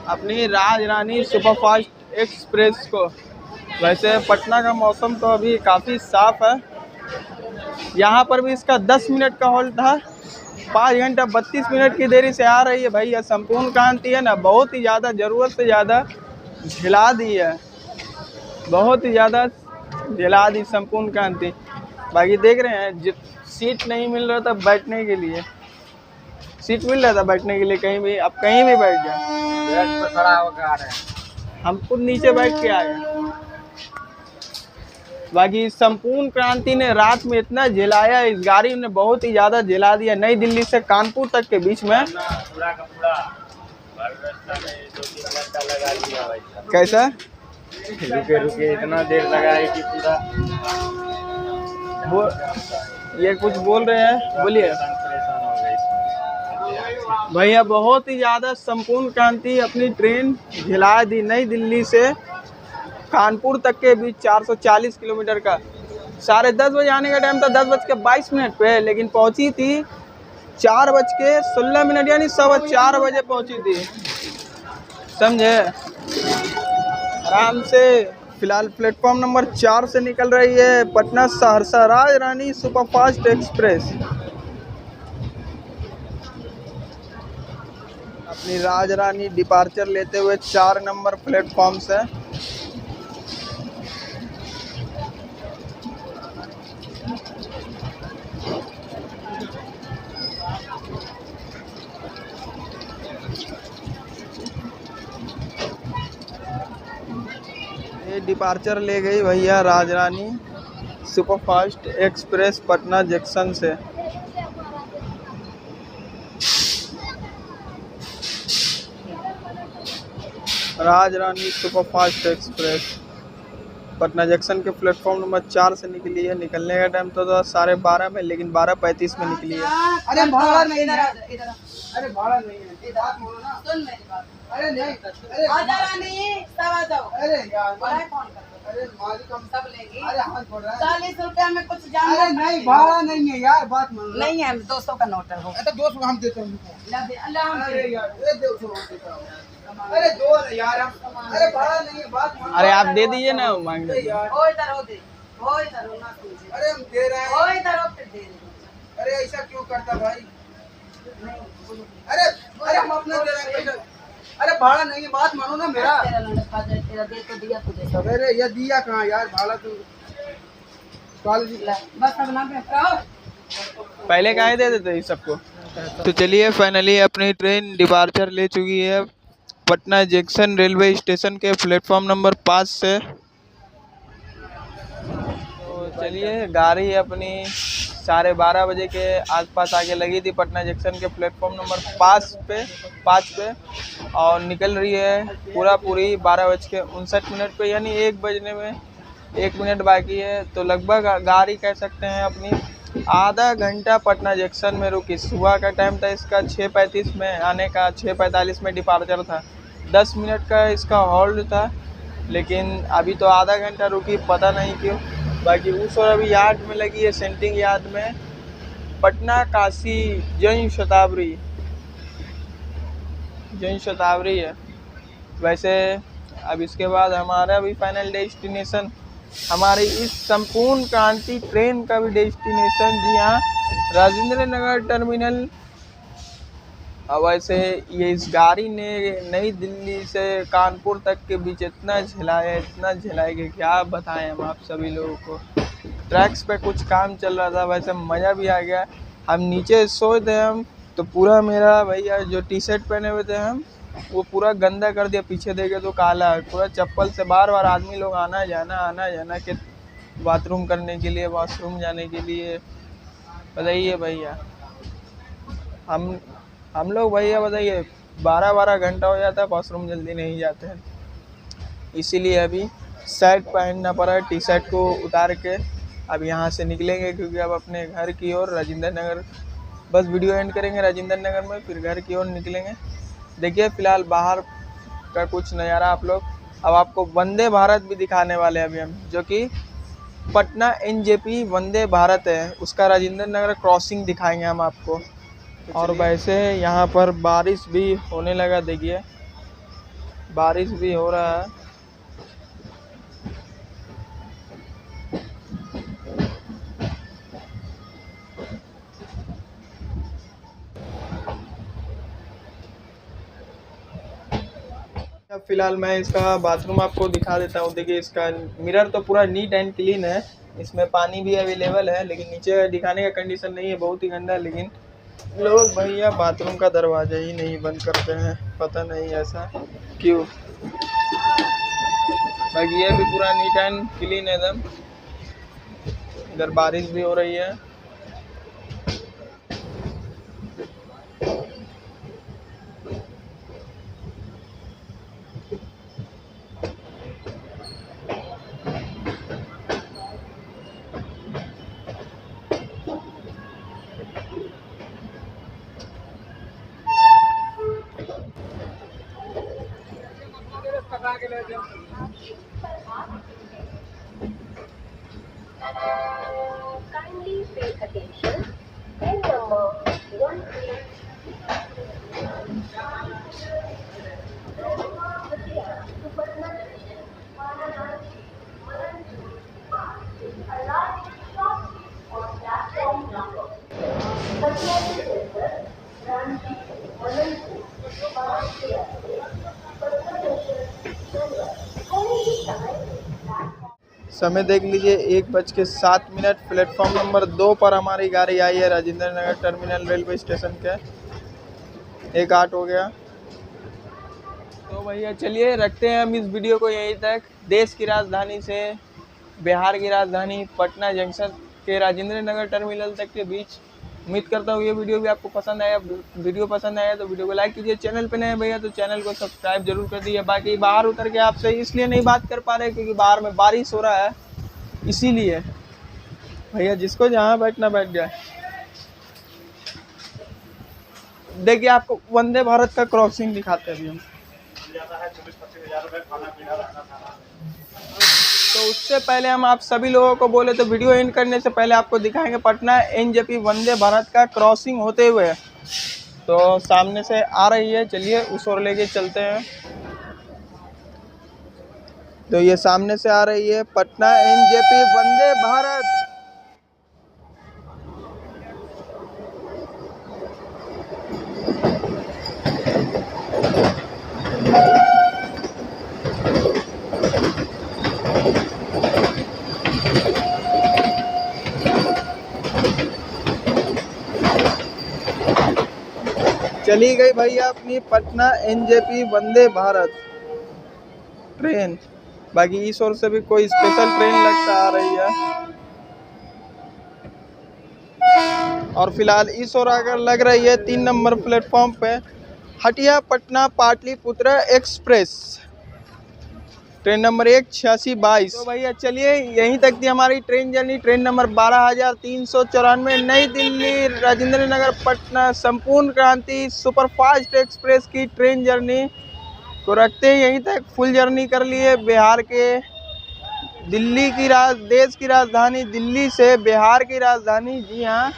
अपनी राज रानी सुपरफास्ट एक्सप्रेस को। वैसे पटना का मौसम तो अभी काफ़ी साफ है। यहाँ पर भी इसका 10 मिनट का हॉल्ट था। 5 घंटा 32 मिनट की देरी से आ रही है भैया। संपूर्ण क्रांति है ना, बहुत ही ज़्यादा ज़रूरत से ज़्यादा झिला दी है, बहुत ही ज़्यादा झिला दी संपूर्ण क्रांति। बाकी देख रहे हैं सीट नहीं मिल रहा था बैठने के लिए, सीट मिल रहा था बैठने के लिए कहीं भी, अब कहीं भी बैठ जाए। खड़ा होकर आ रहे हैं, हम खुद नीचे बैठ के आए। बाकी संपूर्ण क्रांति ने रात में इतना जलाया, इस गाड़ी ने बहुत ही ज़्यादा जला दिया। नई दिल्ली से कानपुर तक के बीच में कैसा रुके इतना देर लगा है कि पूरा ये कुछ बोल रहे हैं, बोलिए भैया। बहुत ही ज़्यादा संपूर्ण क्रांति अपनी ट्रेन झिला दी। नई दिल्ली से कानपुर तक के बीच 440 किलोमीटर का 10:30 बजे आने का टाइम था, 10:22 पे, लेकिन पहुंची थी 4:16 यानी 4:15 बजे पहुंची थी, समझे। आराम से फिलहाल प्लेटफॉर्म नंबर 4 से निकल रही है पटना सहरसा राज रानी सुपरफास्ट एक्सप्रेस। अपनी राज रानी डिपार्चर लेते हुए 4 नंबर प्लेटफॉर्म से। ये डिपार्चर ले गई भैया राज रानी सुपरफास्ट एक्सप्रेस पटना जंक्शन से। राज रानी सुपरफास्ट एक्सप्रेस पटना जंक्शन के प्लेटफॉर्म नंबर 4 से निकली है। निकलने का टाइम तो 12:30 में, लेकिन 12:35 में निकली है। अरे भाड़ा नहीं है, अरे भाड़ा नहीं है, सुन मेरी बात। अरे नहीं, अरे आजा रानी सब आ जाओ। अरे यार फोन कर, अरे मालिक हम सब लेंगे। अरे हाथ बढ़ रहा है, 40 रुपया में कुछ जान। अरे नहीं भाड़ा नहीं है यार, बात मान लो। नहीं है, 200 का नोट है। तो 200 हम देते हैं। अरे यार 200 हम देते हैं। अरे दो यार, अरे भाड़ा नहीं है, बात मान। अरे आप दे दीजिए ना, मांग दे। ओ इधर हो दे, ओ इधर हो ना तुझे। अरे हम दे रहे हैं, ओ इधर हो फिर दे रहे। अरे ऐसा क्यों करता भाई? अरे अरे हम अपना दे रहे हैं। अरे भाड़ा नहीं है, बात मानो ना मेरा। तेरा दे तो दिया तुझे। अरे ये दिया कहाँ यार, भाड़ा तो बस अब ना। पहले काहे दे देते सबको? तो चलिए फाइनली अपनी ट्रेन डिपार्चर ले चुकी है पटना जंक्शन रेलवे स्टेशन के प्लेटफॉर्म नंबर 5 से। तो चलिए गाड़ी अपनी 12:30 बजे के आसपास आके लगी थी पटना जंक्शन के प्लेटफॉर्म नंबर 5 पे और निकल रही है पूरी 12:59 पे, यानी 1 बजने में 1 मिनट बाकी है। तो लगभग गाड़ी कह सकते हैं अपनी आधा घंटा पटना जंक्शन में रुकी। सुबह का टाइम था इसका 6:35 में आने का, 6:45 में डिपार्चर था, 10 मिनट का इसका हॉल्ट था, लेकिन अभी तो आधा घंटा रुकी, पता नहीं क्यों। बाकी उस और अभी यार्ड में लगी है, सेंटिंग यार्ड में, पटना काशी जन शताब्दी है। वैसे अब इसके बाद हमारा भी फाइनल डेस्टिनेशन, हमारी इस संपूर्ण क्रांति ट्रेन का भी डेस्टिनेशन, जी हाँ, राजेंद्र नगर टर्मिनल। वैसे ये इस गाड़ी ने नई दिल्ली से कानपुर तक के बीच इतना झेलाया कि क्या बताएं हम आप सभी लोगों को। ट्रैक्स पे कुछ काम चल रहा था, वैसे मज़ा भी आ गया। हम नीचे सोए थे हम, तो पूरा मेरा भैया जो टी शर्ट पहने हुए थे हम, वो पूरा गंदा कर दिया, पीछे देखे तो काला है पूरा। चप्पल से बार बार आदमी लोग आना जाना के बाथरूम करने के लिए, वॉशरूम जाने के लिए। बताइए भैया, हम लोग भैया बताइए 12 घंटा हो जाता है, वॉशरूम जल्दी नहीं जाते हैं, इसीलिए अभी शर्ट पहनना पड़ा, टी शर्ट को उतार के अब यहाँ से निकलेंगे, क्योंकि अब अपने घर की ओर राजेंद्र नगर, बस वीडियो एंड करेंगे राजेंद्र नगर में, फिर घर की ओर निकलेंगे। देखिए फ़िलहाल बाहर का कुछ नज़ारा आप लोग। अब आपको वंदे भारत भी दिखाने वाले हैं अभी हम, जो कि पटना NJP वंदे भारत है, उसका राजेंद्र नगर क्रॉसिंग दिखाएंगे हम आपको। और वैसे यहाँ पर बारिश भी होने लगा, देखिए बारिश भी हो रहा है। अब फिलहाल मैं इसका बाथरूम आपको दिखा देता हूँ। देखिए इसका मिरर तो पूरा नीट एंड क्लीन है, इसमें पानी भी अवेलेबल है, लेकिन नीचे दिखाने का कंडीशन नहीं है, बहुत ही गंदा। लेकिन लोग भैया बाथरूम का दरवाज़ा ही नहीं बंद करते हैं, पता नहीं ऐसा क्यों। बाकी ये भी पूरा नीट एंड क्लीन है एकदम। इधर बारिश भी हो रही है। Kindly pay attention. Train number 13. समय देख लीजिए 1:07। प्लेटफॉर्म नंबर 2 पर हमारी गाड़ी आई है Rajendra Nagar terminal railway station के। 1:08 हो गया। तो भैया चलिए रखते हैं हम इस वीडियो को यहीं तक। देश की राजधानी से बिहार की राजधानी पटना जंक्शन के राजेंद्र नगर टर्मिनल तक के बीच। उम्मीद करता हूँ ये वीडियो भी आपको पसंद आया। वीडियो पसंद आया तो वीडियो को लाइक कीजिए। चैनल पे नए भैया तो चैनल को सब्सक्राइब जरूर कर दीजिए। बाकी बाहर उतर के आपसे इसलिए नहीं बात कर पा रहे क्योंकि बाहर में बारिश हो रहा है, इसीलिए भैया जिसको जहाँ बैठना बैठ जाए। देखिए आपको वंदे भारत का क्रॉसिंग दिखाते हैं अभी हम। तो उससे पहले हम आप सभी लोगों को बोले तो वीडियो एंड करने से पहले आपको दिखाएंगे पटना NJP वंदे भारत का क्रॉसिंग होते हुए। तो सामने से आ रही है, चलिए उस ओर लेके चलते हैं। तो ये सामने से आ रही है पटना NJP वंदे भारत। चली गई भैया अपनी पटना एनजेपी वंदे भारत ट्रेन। बाकी इस ओर से भी कोई स्पेशल ट्रेन लगता आ रही है। और फिलहाल इस ओर आकर लग रही है 3 नंबर प्लेटफॉर्म पे Hatia Patna Pataliputra express, train number 18622। तो भैया चलिए यहीं तक थी हमारी ट्रेन जर्नी। ट्रेन नंबर 12394 नई दिल्ली राजेंद्र नगर पटना संपूर्ण क्रांति सुपरफास्ट एक्सप्रेस की ट्रेन जर्नी को रखते हैं यहीं तक। फुल जर्नी कर लिए बिहार के दिल्ली की देश की राजधानी दिल्ली से बिहार की राजधानी, जी हाँ,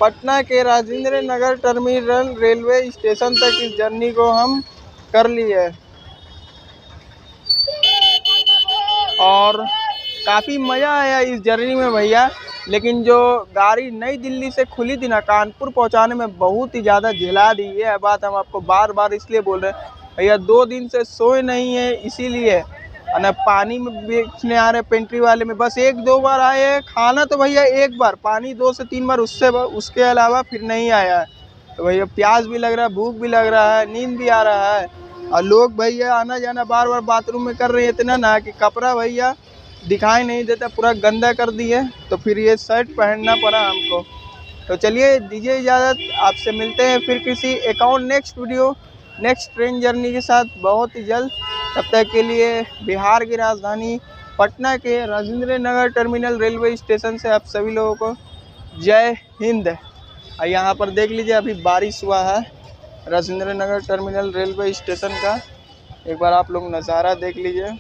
पटना के Rajendra Nagar terminal railway station तक इस जर्नी को हम कर लिए और काफ़ी मज़ा आया इस जर्नी में भैया। लेकिन जो गाड़ी नई दिल्ली से खुली थी ना, कानपुर पहुंचाने में बहुत ही ज़्यादा झेला दी। ये बात हम आपको बार बार इसलिए बोल रहे हैं भैया, 2 दिन से सोए नहीं है इसीलिए। ना पानी में बेचने आ रहे पेंट्री वाले में बस 1-2 बार आए हैं, खाना तो भैया 1 बार, पानी 2 से 3 बार, उसके अलावा फिर नहीं आया है। तो भैया प्यास भी लग रहा है, भूख भी लग रहा है, नींद भी आ रहा है। और लोग भैया आना जाना बार बार बाथरूम में कर रहे हैं इतना ना कि कपड़ा भैया दिखाई नहीं देता, पूरा गंदा कर दिए। तो फिर ये शर्ट पहनना पड़ा हमको। तो चलिए दीजिए इजाज़त, आपसे मिलते हैं फिर किसी एक और next video next train journey के साथ बहुत ही जल्द। तब तक के लिए बिहार की राजधानी पटना के Rajendra Nagar terminal railway station से आप सभी लोगों को जय हिंद। और यहाँ पर देख लीजिए अभी बारिश हुआ है Rajendra Nagar terminal railway station का, एक बार आप लोग नज़ारा देख लीजिए।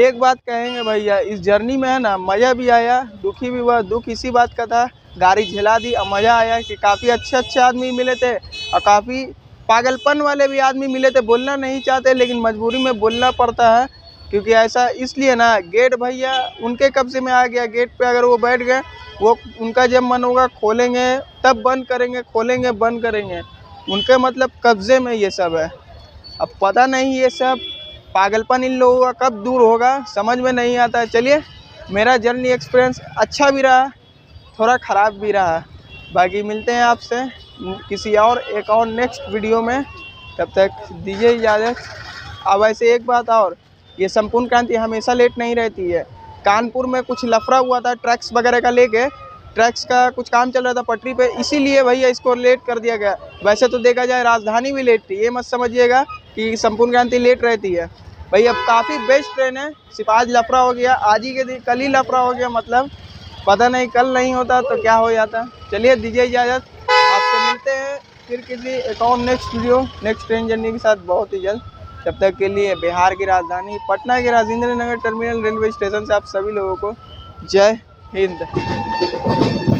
एक बात कहेंगे भैया, इस जर्नी में है ना मज़ा भी आया, दुखी भी हुआ। दुख इसी बात का था, गाड़ी झेला दी, और मज़ा आया कि काफ़ी अच्छे आदमी मिले थे और काफ़ी पागलपन वाले भी आदमी मिले थे। बोलना नहीं चाहते लेकिन मजबूरी में बोलना पड़ता है, क्योंकि ऐसा इसलिए ना, गेट भैया उनके कब्जे में आ गया। गेट पे अगर वो बैठ गए, वो उनका जब मन होगा खोलेंगे तब बंद करेंगे, खोलेंगे बंद करेंगे, उनके मतलब कब्जे में ये सब है। अब पता नहीं ये सब पागलपन इन लोगों का कब दूर होगा, समझ में नहीं आता है। चलिए मेरा जर्नी एक्सपीरियंस अच्छा भी रहा, थोड़ा ख़राब भी रहा। बाकी मिलते हैं आपसे किसी और एक और नेक्स्ट वीडियो में, तब तक दीजिए इजाज़त। अब ऐसे एक बात और, ये संपूर्ण क्रांति हमेशा लेट नहीं रहती है। कानपुर में कुछ लफड़ा हुआ था ट्रैक्स वगैरह का लेके, ट्रैक्स का कुछ काम चल रहा था पटरी पे, इसीलिए भैया इसको लेट कर दिया गया। वैसे तो देखा जाए राजधानी भी लेट थी, ये मत समझिएगा कि संपूर्ण क्रांति लेट रहती है भैया। काफ़ी बेस्ट ट्रेन है, सिर्फ आज लफड़ा हो गया, आज ही के दिन कल ही लफड़ा हो गया, मतलब पता नहीं कल नहीं होता तो क्या हो जाता। चलिए दीजिए इजाज़त, आपसे मिलते हैं फिर किसी एक और next video next train journey के साथ बहुत ही जल्द। तब तक के लिए बिहार की राजधानी पटना के Rajendra Nagar terminal railway station से आप सभी लोगों को जय हिंद।